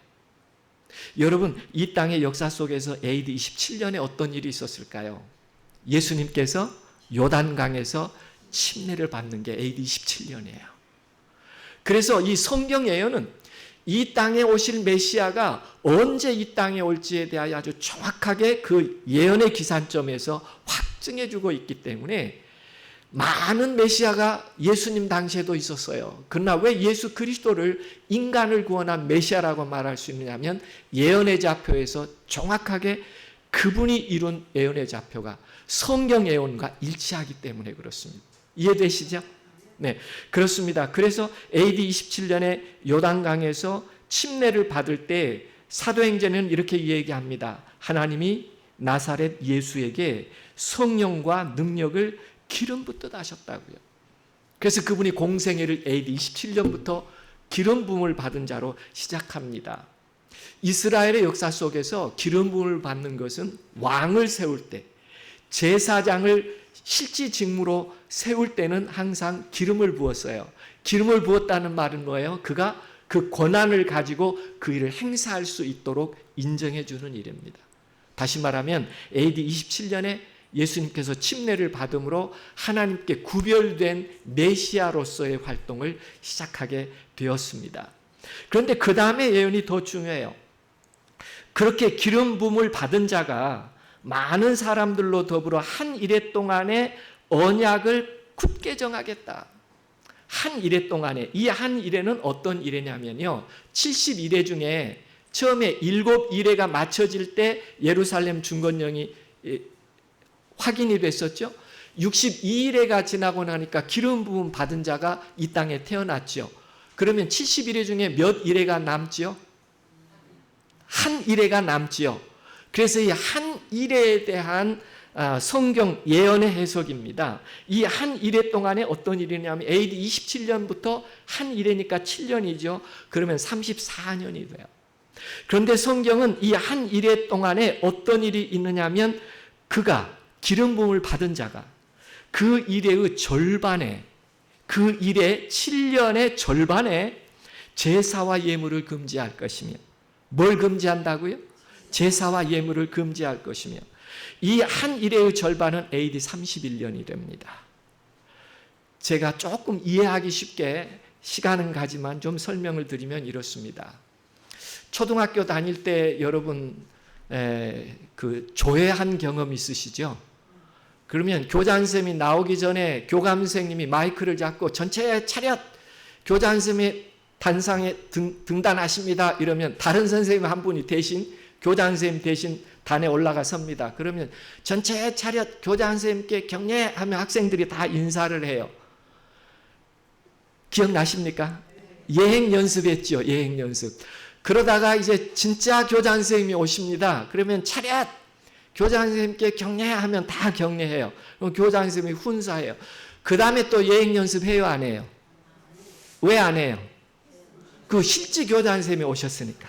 여러분, 이 땅의 역사 속에서 AD 27년에 어떤 일이 있었을까요? 예수님께서 요단강에서 침례를 받는 게 AD 27년이에요. 그래서 이 성경 예언은 이 땅에 오실 메시아가 언제 이 땅에 올지에 대하여 아주 정확하게 그 예언의 기산점에서 확증해 주고 있기 때문에 많은 메시아가 예수님 당시에도 있었어요. 그러나 왜 예수 그리스도를 인간을 구원한 메시아라고 말할 수 있느냐면 예언의 좌표에서 정확하게 그분이 이룬 예언의 좌표가 성경 예언과 일치하기 때문에 그렇습니다. 이해되시죠? 네, 그렇습니다. 그래서 AD 27년에 요단강에서 침례를 받을 때 사도행전은 이렇게 얘기합니다. 하나님이 나사렛 예수에게 성령과 능력을 기름 붓듯 하셨다고요. 그래서 그분이 공생애를 AD 27년부터 기름 부음을 받은 자로 시작합니다. 이스라엘의 역사 속에서 기름 부음을 받는 것은 왕을 세울 때, 제사장을 실지 직무로 세울 때는 항상 기름을 부었어요. 기름을 부었다는 말은 뭐예요? 그가 그 권한을 가지고 그 일을 행사할 수 있도록 인정해 주는 일입니다. 다시 말하면 AD 27년에 예수님께서 침례를 받음으로 하나님께 구별된 메시아로서의 활동을 시작하게 되었습니다. 그런데 그 다음에 예언이 더 중요해요. 그렇게 기름 부음을 받은 자가 많은 사람들로 더불어 한 일해 동안에 언약을 굳게 정하겠다. 한 일해 동안에, 이 한 일해는 어떤 일해냐면요, 70일해 중에 처음에 7일해가 맞춰질 때 예루살렘 중건령이 확인이 됐었죠. 62일해가 지나고 나니까 기름 부음 받은 자가 이 땅에 태어났죠. 그러면 70일해 중에 몇 일해가 남지요? 한 일해가 남지요. 그래서 이 한 일해에 대한 성경 예언의 해석입니다. 이 한 일해 동안에 어떤 일이냐면 AD 27년부터 한 일해니까 7년이죠. 그러면 34년이 돼요. 그런데 성경은 이 한 일해 동안에 어떤 일이 있느냐면 그가 기름 부음을 받은 자가 그 일해의 절반에, 그 일해 7년의 절반에 제사와 예물을 금지할 것이며, 뭘 금지한다고요? 제사와 예물을 금지할 것이며, 이 한 일해의 절반은 AD 31년이 됩니다. 제가 조금 이해하기 쉽게 시간은 가지만 좀 설명을 드리면 이렇습니다. 초등학교 다닐 때 여러분 그 조회한 경험 있으시죠? 그러면 교장선생님이 나오기 전에 교감 선생님이 마이크를 잡고 전체 차렷, 교장 선생님이 단상에 등단하십니다. 이러면 다른 선생님 한 분이 대신, 교장 선생님 대신 단에 올라가 섭니다. 그러면 전체 차렷, 교장 선생님께 경례하면 학생들이 다 인사를 해요. 기억나십니까? 예행 연습했죠. 예행 연습. 그러다가 이제 진짜 교장 선생님이 오십니다. 그러면 차렷, 교장 선생님께 경례하면 다 경례해요. 그럼 교장 선생님이 훈사해요. 그 다음에 또 예행 연습해요, 안 해요? 왜 안 해요? 그 실제 교장 선생님이 오셨으니까.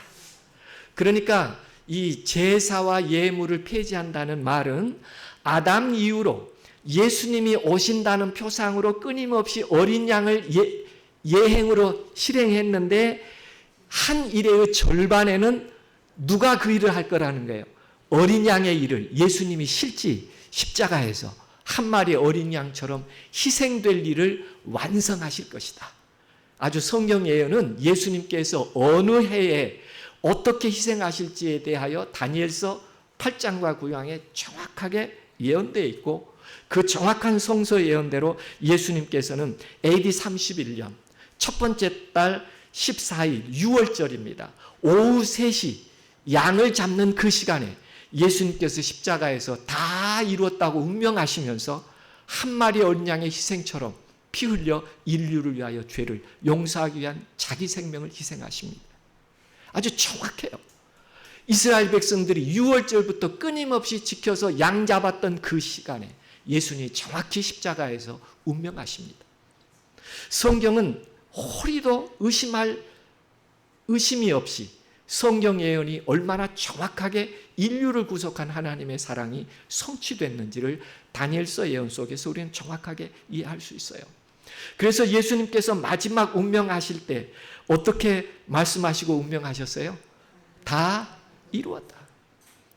그러니까 이 제사와 예물을 폐지한다는 말은 아담 이후로 예수님이 오신다는 표상으로 끊임없이 어린 양을 예행으로 실행했는데 한 일의 절반에는 누가 그 일을 할 거라는 거예요. 어린 양의 일을 예수님이 실제 십자가에서 한 마리 어린 양처럼 희생될 일을 완성하실 것이다. 아주 성경 예언은 예수님께서 어느 해에 어떻게 희생하실지에 대하여 다니엘서 8장과 9장에 정확하게 예언되어 있고, 그 정확한 성서 예언대로 예수님께서는 AD 31년 첫 번째 달 14일 6월절입니다. 오후 3시 양을 잡는 그 시간에 예수님께서 십자가에서 다 이루었다고 운명하시면서 한 마리 어린 양의 희생처럼 피 흘려 인류를 위하여 죄를 용서하기 위한 자기 생명을 희생하십니다. 아주 정확해요. 이스라엘 백성들이 6월절부터 끊임없이 지켜서 양 잡았던 그 시간에 예수님이 정확히 십자가에서 운명하십니다. 성경은 호리도 의심이 없이 성경 예언이 얼마나 정확하게 인류를 구속한 하나님의 사랑이 성취됐는지를 다니엘서 예언 속에서 우리는 정확하게 이해할 수 있어요. 그래서 예수님께서 마지막 운명하실 때 어떻게 말씀하시고 운명하셨어요? 다 이루었다.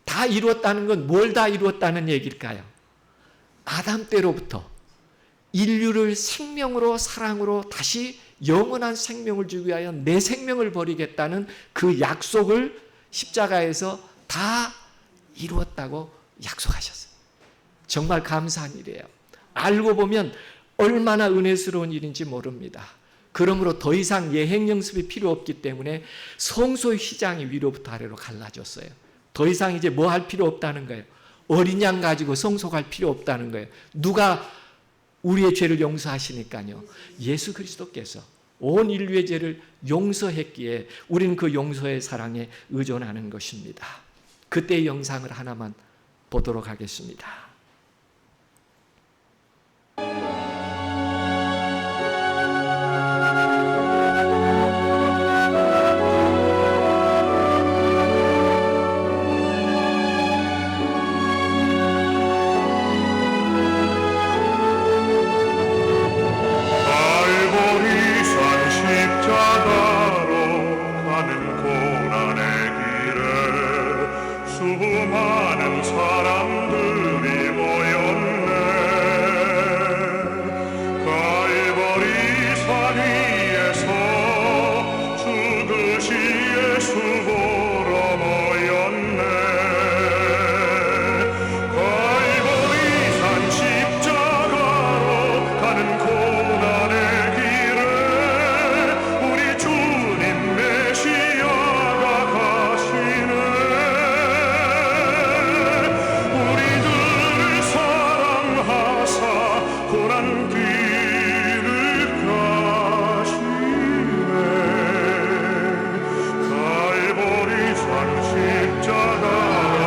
다 이루었다는 건 뭘 다 이루었다는 얘기일까요? 아담 때로부터 인류를 생명으로 사랑으로 다시 영원한 생명을 주기 위하여 내 생명을 버리겠다는 그 약속을 십자가에서 다 이루었다고 약속하셨어요. 정말 감사한 일이에요. 알고 보면 얼마나 은혜스러운 일인지 모릅니다. 그러므로 더 이상 예행 연습이 필요 없기 때문에 성소의 휘장이 위로부터 아래로 갈라졌어요. 더 이상 이제 뭐 할 필요 없다는 거예요. 어린 양 가지고 성소 갈 필요 없다는 거예요. 누가 우리의 죄를 용서하시니까요. 예수 그리스도께서 온 인류의 죄를 용서했기에 우리는 그 용서의 사랑에 의존하는 것입니다. 그때의 영상을 하나만 보도록 하겠습니다. 수많은 사람들이 모였네. 갈보리 산 위에서 죽으신 예수 보러 모였네. 갈보리 산 십자가로 가는 고난의 길에 우리 주님 메시아가 가시네. 고난 길을 가시네. 갈보리 산 십자가로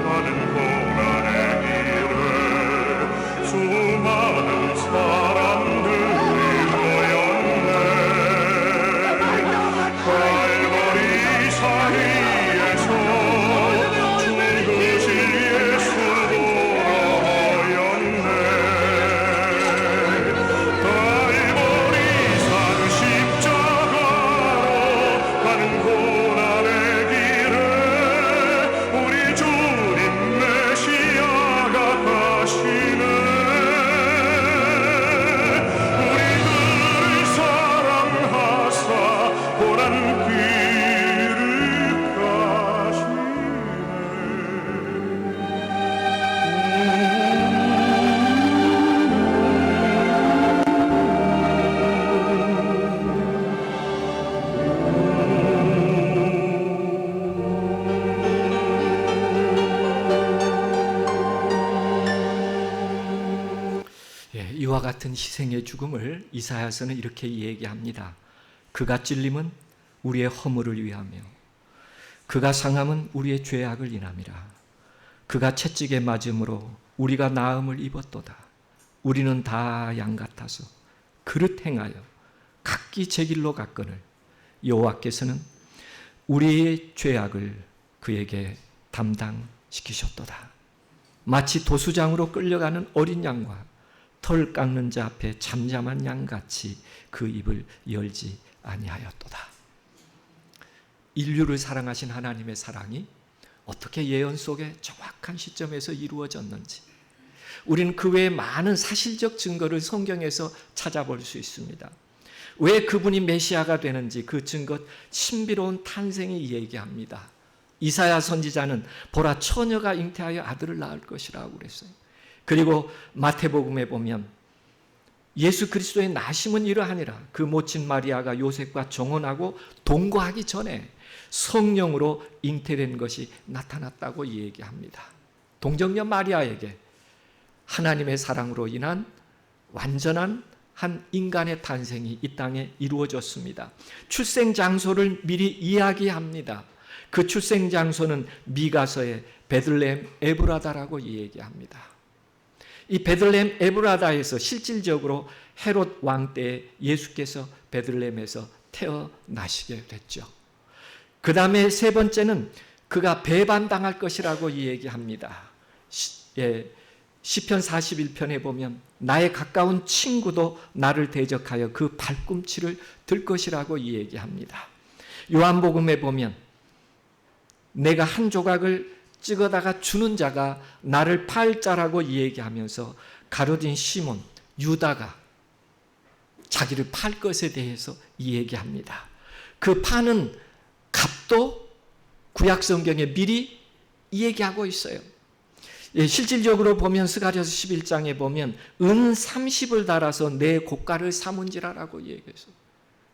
가는 길, 고난의 길. 갈보리 산 십자가로 가는 고난의 길을 수많은 사람들이 모였네. 갈보리 산 위에서 죽으신 예수 보러 모였네. 갈보리 산 십자가로 가는 고난의 길에 우리 주님 메시아가 가시네. 고난 길을 가시네. 이와 같은 희생의 죽음을 이사야서는 이렇게 얘기합니다. 그가 찔림은 우리의 허물을 위하며 그가 상함은 우리의 죄악을 인함이라. 그가 채찍에 맞음으로 우리가 나음을 입었도다. 우리는 다 양 같아서 그릇 행하여 각기 제 길로 갔거늘 여호와께서는 우리의 죄악을 그에게 담당시키셨도다. 마치 도수장으로 끌려가는 어린 양과 털 깎는 자 앞에 잠잠한 양같이 그 입을 열지 아니하였도다. 인류를 사랑하신 하나님의 사랑이 어떻게 예언 속에 정확한 시점에서 이루어졌는지 우리는 그 외에 많은 사실적 증거를 성경에서 찾아볼 수 있습니다. 왜 그분이 메시아가 되는지 그 증거 신비로운 탄생이 얘기합니다. 이사야 선지자는 보라 처녀가 잉태하여 아들을 낳을 것이라고 그랬어요. 그리고 마태복음에 보면 예수 그리스도의 나심은 이러하니라. 그 모친 마리아가 요셉과 정혼하고 동거하기 전에 성령으로 잉태된 것이 나타났다고 얘기합니다. 동정녀 마리아에게 하나님의 사랑으로 인한 완전한 한 인간의 탄생이 이 땅에 이루어졌습니다. 출생 장소를 미리 이야기합니다. 그 출생 장소는 미가서의 베들레헴 에브라다라고 얘기합니다. 이 베들레헴 에브라다에서 실질적으로 헤롯 왕 때에 예수께서 베들레헴에서 태어나시게 됐죠. 그 다음에 세 번째는 그가 배반당할 것이라고 얘기합니다. 시편 41편에 보면 나의 가까운 친구도 나를 대적하여 그 발꿈치를 들 것이라고 얘기합니다. 요한복음에 보면 내가 한 조각을 찍어다가 주는 자가 나를 팔 자라고 얘기하면서 가룟진 시몬 유다가 자기를 팔 것에 대해서 얘기합니다. 그 파는 값도 구약 성경에 미리 얘기하고 있어요. 실질적으로 보면 스가랴서 11장에 보면 은 30을 달아서 내 고가를 삼은지라라고 얘기해서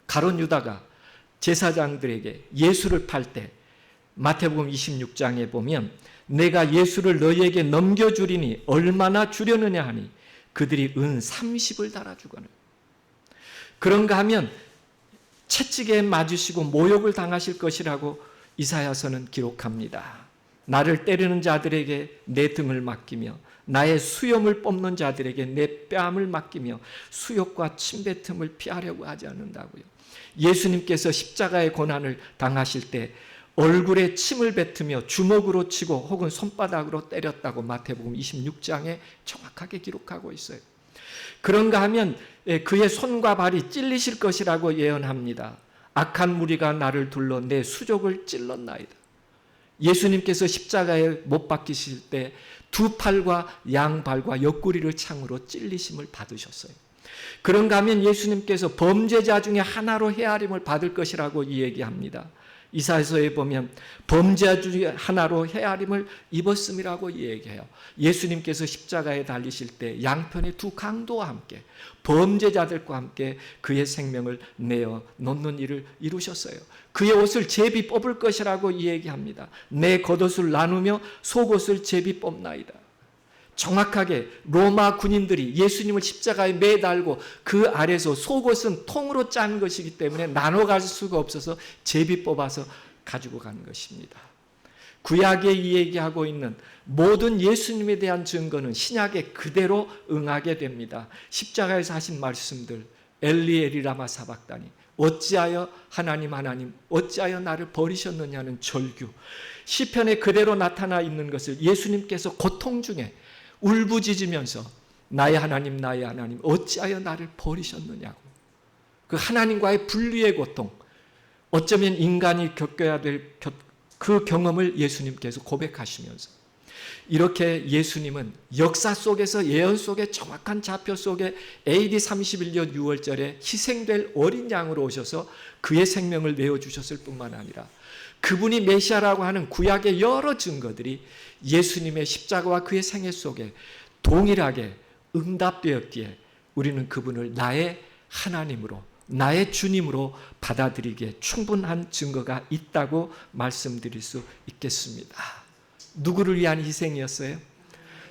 가룟 유다가 제사장들에게 예수를 팔 때 마태복음 26장에 보면 내가 예수를 너희에게 넘겨주리니 얼마나 주려느냐 하니 그들이 은 30을 달아주거늘. 그런가 하면 채찍에 맞으시고 모욕을 당하실 것이라고 이사야서는 기록합니다. 나를 때리는 자들에게 내 등을 맡기며 나의 수염을 뽑는 자들에게 내 뺨을 맡기며 수욕과 침뱉음을 피하려고 하지 않는다고요. 예수님께서 십자가의 고난을 당하실 때 얼굴에 침을 뱉으며 주먹으로 치고 혹은 손바닥으로 때렸다고 마태복음 26장에 정확하게 기록하고 있어요. 그런가 하면 그의 손과 발이 찔리실 것이라고 예언합니다. 악한 무리가 나를 둘러 내 수족을 찔렀나이다. 예수님께서 십자가에 못 박히실 때 두 팔과 양발과 옆구리를 창으로 찔리심을 받으셨어요. 그런가 하면 예수님께서 범죄자 중에 하나로 헤아림을 받을 것이라고 얘기합니다. 이사야서에 보면 범죄자 중에 하나로 헤아림을 입었음이라고 얘기해요. 예수님께서 십자가에 달리실 때 양편의 두 강도와 함께 범죄자들과 함께 그의 생명을 내어 놓는 일을 이루셨어요. 그의 옷을 제비 뽑을 것이라고 얘기합니다. 내 겉옷을 나누며 속옷을 제비 뽑나이다. 정확하게 로마 군인들이 예수님을 십자가에 매달고 그 아래서 속옷은 통으로 짠 것이기 때문에 나눠 가질 수가 없어서 제비 뽑아서 가지고 가는 것입니다. 구약에 얘기하고 있는 모든 예수님에 대한 증거는 신약에 그대로 응하게 됩니다. 십자가에서 하신 말씀들 엘리 엘리 라마 사박다니 어찌하여 하나님 하나님 어찌하여 나를 버리셨느냐는 절규 시편에 그대로 나타나 있는 것을 예수님께서 고통 중에 울부짖으면서 나의 하나님 어찌하여 나를 버리셨느냐고 그 하나님과의 분리의 고통 어쩌면 인간이 겪어야 될 그 경험을 예수님께서 고백하시면서 이렇게 예수님은 역사 속에서 예언 속에 정확한 좌표 속에 AD 31년 6월절에 희생될 어린 양으로 오셔서 그의 생명을 내어주셨을 뿐만 아니라 그분이 메시아라고 하는 구약의 여러 증거들이 예수님의 십자가와 그의 생애 속에 동일하게 응답되었기에 우리는 그분을 나의 하나님으로 나의 주님으로 받아들이기에 충분한 증거가 있다고 말씀드릴 수 있겠습니다. 누구를 위한 희생이었어요?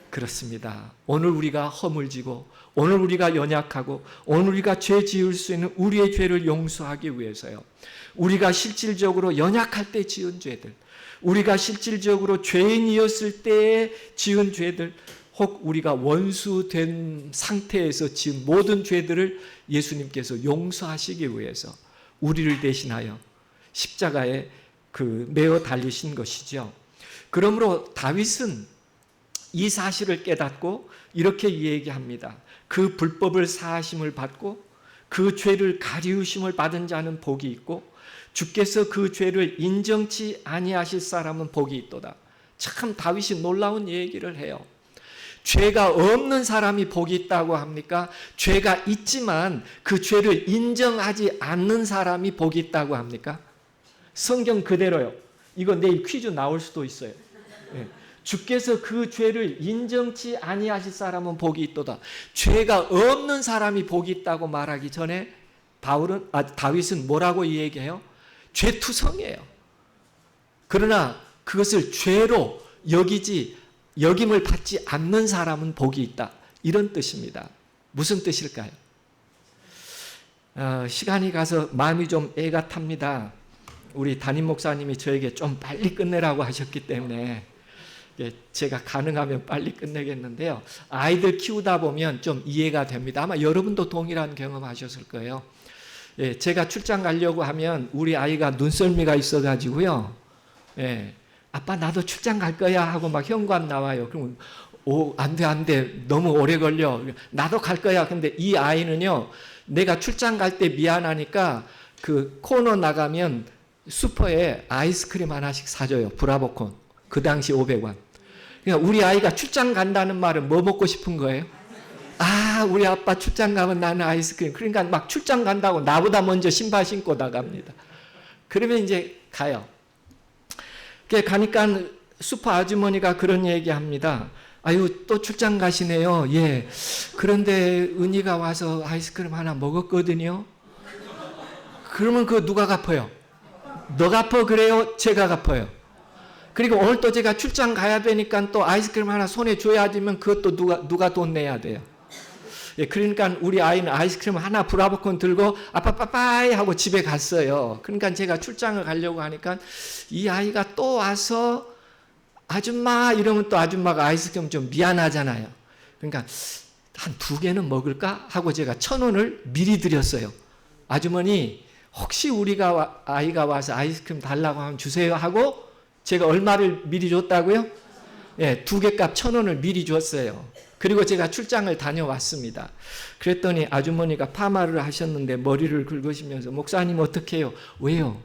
그렇습니다. 오늘 우리가 허물지고 오늘 우리가 연약하고 오늘 우리가 죄 지을 수 있는 우리의 죄를 용서하기 위해서요. 우리가 실질적으로 연약할 때 지은 죄들 우리가 실질적으로 죄인이었을 때에 지은 죄들 혹 우리가 원수된 상태에서 지은 모든 죄들을 예수님께서 용서하시기 위해서 우리를 대신하여 십자가에 매어 달리신 것이죠. 그러므로 다윗은 이 사실을 깨닫고 이렇게 얘기합니다. 그 불법을 사하심을 받고 그 죄를 가리우심을 받은 자는 복이 있고 주께서 그 죄를 인정치 아니하실 사람은 복이 있도다. 참 다윗이 놀라운 얘기를 해요. 죄가 없는 사람이 복이 있다고 합니까? 죄가 있지만 그 죄를 인정하지 않는 사람이 복이 있다고 합니까? 성경 그대로요. 이거 내일 퀴즈 나올 수도 있어요. 네. 주께서 그 죄를 인정치 아니하실 사람은 복이 있도다. 죄가 없는 사람이 복이 있다고 말하기 전에 다윗은 뭐라고 얘기해요? 죄투성이에요. 그러나 그것을 죄로 여김을 받지 않는 사람은 복이 있다. 이런 뜻입니다. 무슨 뜻일까요? 시간이 가서 마음이 좀 애가 탑니다. 우리 담임 목사님이 저에게 좀 빨리 끝내라고 하셨기 때문에 제가 가능하면 빨리 끝내겠는데요. 아이들 키우다 보면 좀 이해가 됩니다. 아마 여러분도 동일한 경험 하셨을 거예요. 제가 출장 가려고 하면 우리 아이가 눈썰미가 있어가지고요. 아빠 나도 출장 갈 거야 하고 막 현관 나와요. 그러면 안 돼. 너무 오래 걸려. 나도 갈 거야. 근데 이 아이는요. 내가 출장 갈 때 미안하니까 그 코너 나가면 슈퍼에 아이스크림 하나씩 사줘요. 브라보콘. 그 당시 500원. 그러니까 우리 아이가 출장 간다는 말은 뭐 먹고 싶은 거예요? 우리 아빠 출장 가면 나는 아이스크림. 그러니까 막 출장 간다고 나보다 먼저 신발 신고 나갑니다. 그러면 이제 가요. 가니까 슈퍼 아주머니가 그런 얘기합니다. 아유 또 출장 가시네요. 예. 그런데 은희가 와서 아이스크림 하나 먹었거든요. 그러면 그거 누가 갚아요? 너 갚어 그래요? 제가 갚아요. 그리고 오늘 또 제가 출장 가야 되니까 또 아이스크림 하나 손에 줘야 되면 그것도 누가 돈 내야 돼요. 그러니까 우리 아이는 아이스크림 하나 브라보콘 들고 아빠 빠빠이 하고 집에 갔어요. 그러니까 제가 출장을 가려고 하니까 이 아이가 또 와서 아줌마 이러면 또 아줌마가 아이스크림 좀 미안하잖아요. 그러니까 한 2개는 먹을까 하고 제가 1,000원을 미리 드렸어요. 아주머니 혹시 아이가 와서 아이스크림 달라고 하면 주세요 하고 제가 얼마를 미리 줬다고요? 2개 값 1,000원을 미리 줬어요. 그리고 제가 출장을 다녀왔습니다. 그랬더니 아주머니가 파마를 하셨는데 머리를 긁으시면서 목사님 어떻게 해요? 왜요?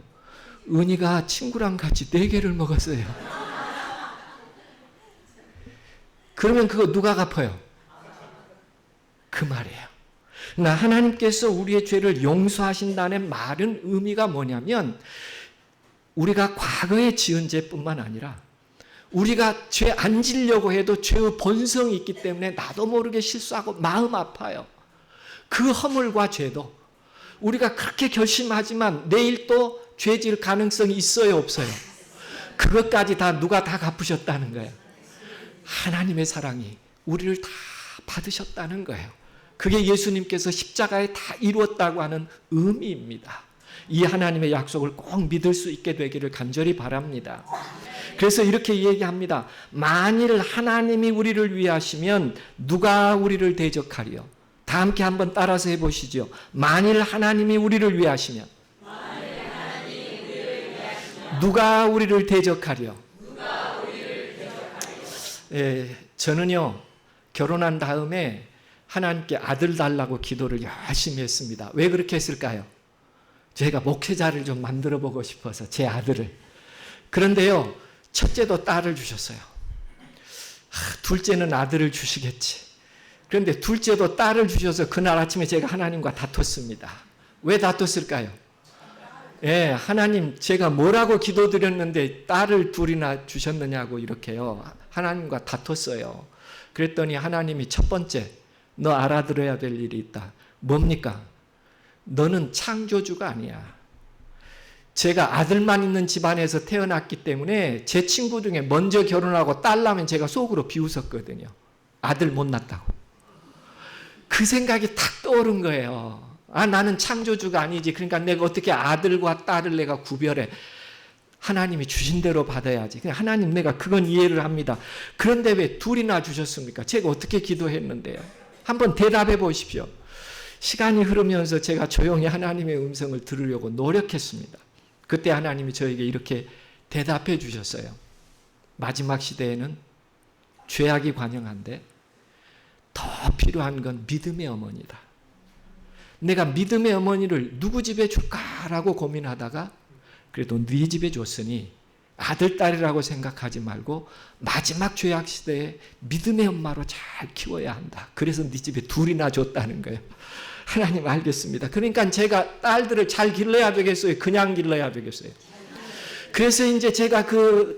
은희가 친구랑 같이 4개를 먹었어요. 그러면 그거 누가 갚아요? 그 말이에요. 나 하나님께서 우리의 죄를 용서하신다는 말은 의미가 뭐냐면 우리가 과거에 지은 죄뿐만 아니라 우리가 죄 안 지려고 해도 죄의 본성이 있기 때문에 나도 모르게 실수하고 마음 아파요. 그 허물과 죄도 우리가 그렇게 결심하지만 내일 또 죄 질 가능성이 있어요 없어요? 그것까지 누가 다 갚으셨다는 거예요. 하나님의 사랑이 우리를 다 받으셨다는 거예요. 그게 예수님께서 십자가에 다 이루었다고 하는 의미입니다. 이 하나님의 약속을 꼭 믿을 수 있게 되기를 간절히 바랍니다. 그래서 이렇게 얘기합니다. 만일 하나님이 우리를 위하시면 누가 우리를 대적하리요? 다 함께 한번 따라서 해보시죠. 만일 하나님이 우리를 위하시면 누가 우리를 대적하리요? 저는요 결혼한 다음에 하나님께 아들 달라고 기도를 열심히 했습니다. 왜 그렇게 했을까요? 제가 목회자를 좀 만들어 보고 싶어서 제 아들을. 그런데요 첫째도 딸을 주셨어요. 둘째는 아들을 주시겠지. 그런데 둘째도 딸을 주셔서 그날 아침에 제가 하나님과 다퉜습니다. 왜 다퉜을까요? 하나님 제가 뭐라고 기도드렸는데 딸을 둘이나 주셨느냐고 이렇게요. 하나님과 다퉜어요. 그랬더니 하나님이 첫 번째 너 알아들어야 될 일이 있다. 뭡니까? 너는 창조주가 아니야. 제가 아들만 있는 집안에서 태어났기 때문에 제 친구 중에 먼저 결혼하고 딸 낳으면 제가 속으로 비웃었거든요. 아들 못 낳았다고. 그 생각이 탁 떠오른 거예요. 나는 창조주가 아니지. 그러니까 내가 어떻게 아들과 딸을 내가 구별해. 하나님이 주신 대로 받아야지. 그냥 하나님 내가 그건 이해를 합니다. 그런데 왜 둘이나 주셨습니까? 제가 어떻게 기도했는데요? 한번 대답해 보십시오. 시간이 흐르면서 제가 조용히 하나님의 음성을 들으려고 노력했습니다. 그때 하나님이 저에게 이렇게 대답해 주셨어요. 마지막 시대에는 죄악이 관영한데 더 필요한 건 믿음의 어머니다. 내가 믿음의 어머니를 누구 집에 줄까라고 고민하다가 그래도 네 집에 줬으니 아들, 딸이라고 생각하지 말고 마지막 죄악 시대에 믿음의 엄마로 잘 키워야 한다. 그래서 네 집에 둘이나 줬다는 거예요. 하나님 알겠습니다. 그러니까 제가 딸들을 잘 길러야 되겠어요? 그냥 길러야 되겠어요? 그래서 이제 제가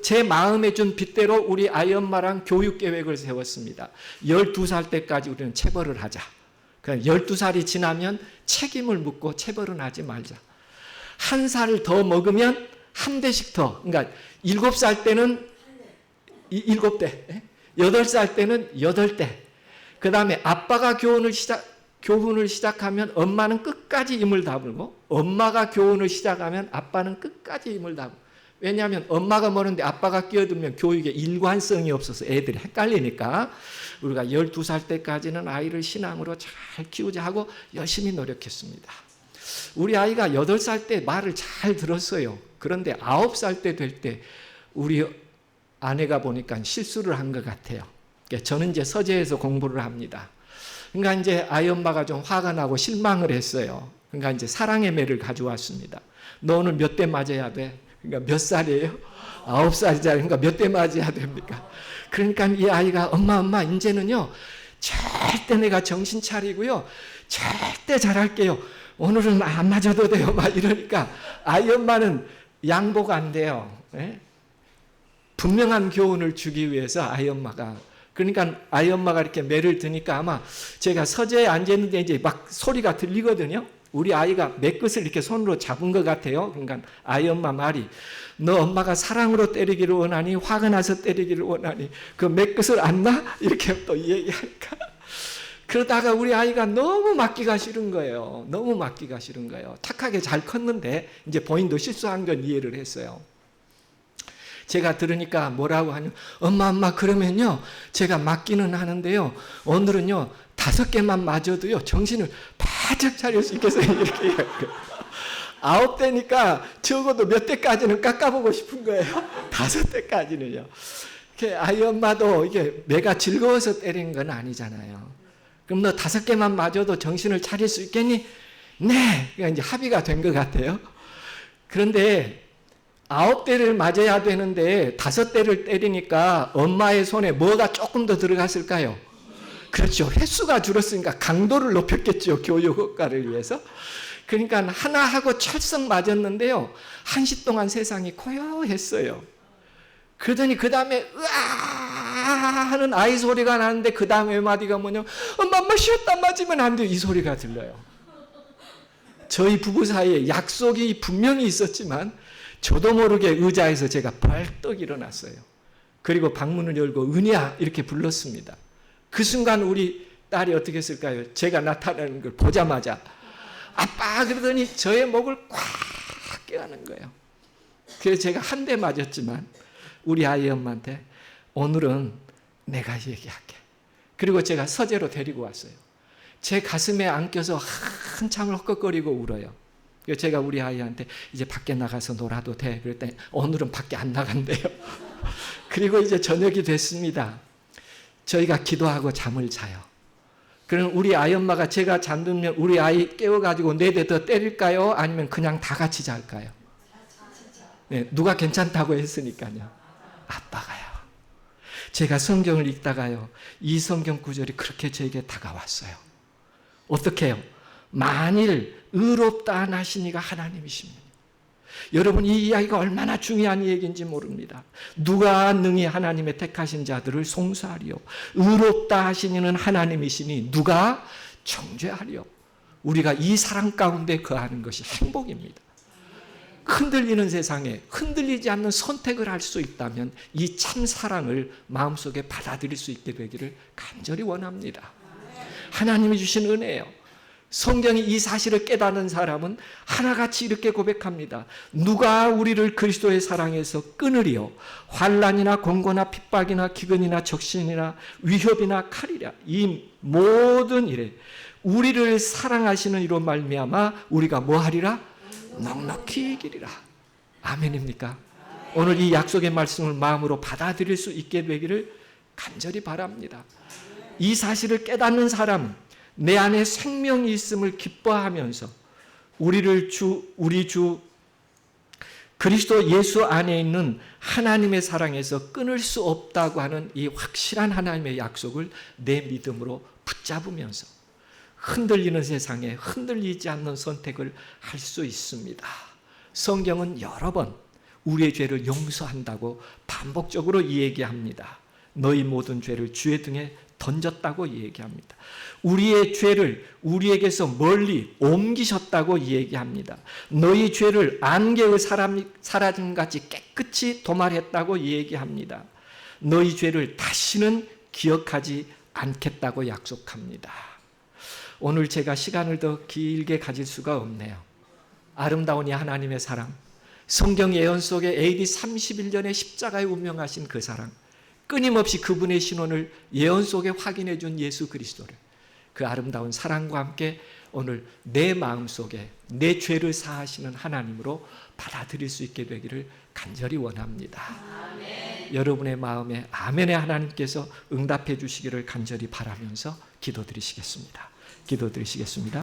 제 마음에 준 빗대로 우리 아이 엄마랑 교육 계획을 세웠습니다. 12살 때까지 우리는 체벌을 하자. 그러니까 12살이 지나면 책임을 묻고 체벌은 하지 말자. 한 살을 더 먹으면 한 대씩 더. 그러니까 7살 때는 7대, 8살 때는 8대. 그 다음에 아빠가 교훈을 시작하면 엄마는 끝까지 힘을 다물고, 엄마가 교훈을 시작하면 아빠는 끝까지 힘을 다물고. 왜냐하면 엄마가 모르는데 아빠가 끼어들면 교육에 일관성이 없어서 애들이 헷갈리니까 우리가 12살 때까지는 아이를 신앙으로 잘 키우자 하고 열심히 노력했습니다. 우리 아이가 8살 때 말을 잘 들었어요. 그런데 9살 때 될 때 우리 아내가 보니까 실수를 한 것 같아요. 저는 이제 서재에서 공부를 합니다. 그러니까 이제 아이 엄마가 좀 화가 나고 실망을 했어요. 그러니까 이제 사랑의 매를 가져왔습니다. 너 오늘 몇 대 맞아야 돼? 그러니까 몇 살이에요? 9살이잖아요. 그러니까 몇 대 맞아야 됩니까? 그러니까 이 아이가 엄마 이제는요 절대 내가 정신 차리고요 절대 잘할게요. 오늘은 안 맞아도 돼요. 막 이러니까 아이 엄마는 양보가 안 돼요. 예? 분명한 교훈을 주기 위해서 아이 엄마가, 그러니까 아이 엄마가 이렇게 매를 드니까 아마 제가 서재에 앉았는데 이제 막 소리가 들리거든요. 우리 아이가 매끝을 이렇게 손으로 잡은 것 같아요. 그러니까 아이 엄마 말이, 너 엄마가 사랑으로 때리기를 원하니 화가 나서 때리기를 원하니 그 매끝을 안 놔? 이렇게 또 얘기하니까 그러다가 우리 아이가 너무 맞기가 싫은 거예요. 너무 맞기가 싫은 거예요. 착하게 잘 컸는데 이제 본인도 실수한 건 이해를 했어요. 제가 들으니까 뭐라고 하냐면 엄마 그러면요 제가 맞기는 하는데요 오늘은요 5개만 맞아도요 정신을 바짝 차릴 수 있겠어요. 이렇게 얘기해요. 9대니까 적어도 몇 대까지는 깎아보고 싶은 거예요. 5대까지는요. 아이 엄마도 이게 내가 즐거워서 때린 건 아니잖아요. 그럼 너 5개만 맞아도 정신을 차릴 수 있겠니? 네. 그러니까 이제 합의가 된 것 같아요. 그런데 9대를 맞아야 되는데 5대를 때리니까 엄마의 손에 뭐가 조금 더 들어갔을까요? 그렇죠. 횟수가 줄었으니까 강도를 높였겠죠. 교육 효과를 위해서. 그러니까 하나 하고 철썩 맞았는데요. 1시 동안 세상이 고요했어요. 그러더니 그 다음에 으아 하는 아이 소리가 나는데 그 다음 몇 마디가 뭐냐면 엄마 쉬었다 맞으면 안 돼요. 이 소리가 들려요. 저희 부부 사이에 약속이 분명히 있었지만 저도 모르게 의자에서 제가 벌떡 일어났어요. 그리고 방문을 열고 은희야 이렇게 불렀습니다. 그 순간 우리 딸이 어떻게 했을까요? 제가 나타나는 걸 보자마자 아빠 그러더니 저의 목을 꽉 껴안은 거예요. 그래서 제가 한 대 맞았지만 우리 아이 엄마한테 오늘은 내가 얘기할게. 그리고 제가 서재로 데리고 왔어요. 제 가슴에 안겨서 한참을 헛걱거리고 울어요. 그래서 제가 우리 아이한테 이제 밖에 나가서 놀아도 돼. 그랬더니 오늘은 밖에 안 나간대요. 그리고 이제 저녁이 됐습니다. 저희가 기도하고 잠을 자요. 그럼 우리 아이 엄마가 제가 잠들면 우리 아이 깨워가지고 4대 더 때릴까요? 아니면 그냥 다 같이 잘까요? 네, 누가 괜찮다고 했으니까요. 아빠가요. 제가 성경을 읽다가요. 이 성경 구절이 그렇게 제게 다가왔어요. 어떻게 해요? 만일 의롭다 하시니가 하나님이십니다. 여러분 이 이야기가 얼마나 중요한 얘기인지 모릅니다. 누가 능히 하나님의 택하신 자들을 송수하리요. 의롭다 하시니는 하나님이시니 누가 정죄하리요. 우리가 이 사랑 가운데 거하는 것이 행복입니다. 흔들리는 세상에 흔들리지 않는 선택을 할 수 있다면 이 참 사랑을 마음속에 받아들일 수 있게 되기를 간절히 원합니다. 하나님이 주신 은혜예요. 성경이 이 사실을 깨닫는 사람은 하나같이 이렇게 고백합니다. 누가 우리를 그리스도의 사랑에서 끊으리요? 환난이나 공고나 핍박이나 기근이나 적신이나 위협이나 칼이랴. 이 모든 일에 우리를 사랑하시는 이로 말미암아 우리가 뭐하리라? 넉넉히 이기리라. 아멘입니까? 오늘 이 약속의 말씀을 마음으로 받아들일 수 있게 되기를 간절히 바랍니다. 이 사실을 깨닫는 사람은 내 안에 생명이 있음을 기뻐하면서 우리 주 그리스도 예수 안에 있는 하나님의 사랑에서 끊을 수 없다고 하는 이 확실한 하나님의 약속을 내 믿음으로 붙잡으면서 흔들리는 세상에 흔들리지 않는 선택을 할 수 있습니다. 성경은 여러 번 우리의 죄를 용서한다고 반복적으로 이야기합니다. 너희 모든 죄를 주의 등에 던졌다고 얘기합니다. 우리의 죄를 우리에게서 멀리 옮기셨다고 얘기합니다. 너희 죄를 안개의 사라짐같이 깨끗이 도말했다고 얘기합니다. 너희 죄를 다시는 기억하지 않겠다고 약속합니다. 오늘 제가 시간을 더 길게 가질 수가 없네요. 아름다운 이 하나님의 사랑, 성경 예언 속에 AD 31년에 십자가에 운명하신 그 사랑, 끊임없이 그분의 신원을 예언 속에 확인해 준 예수 그리스도를, 그 아름다운 사랑과 함께 오늘 내 마음속에 내 죄를 사하시는 하나님으로 받아들일 수 있게 되기를 간절히 원합니다. 아멘. 여러분의 마음에 아멘의 하나님께서 응답해 주시기를 간절히 바라면서 기도드리시겠습니다.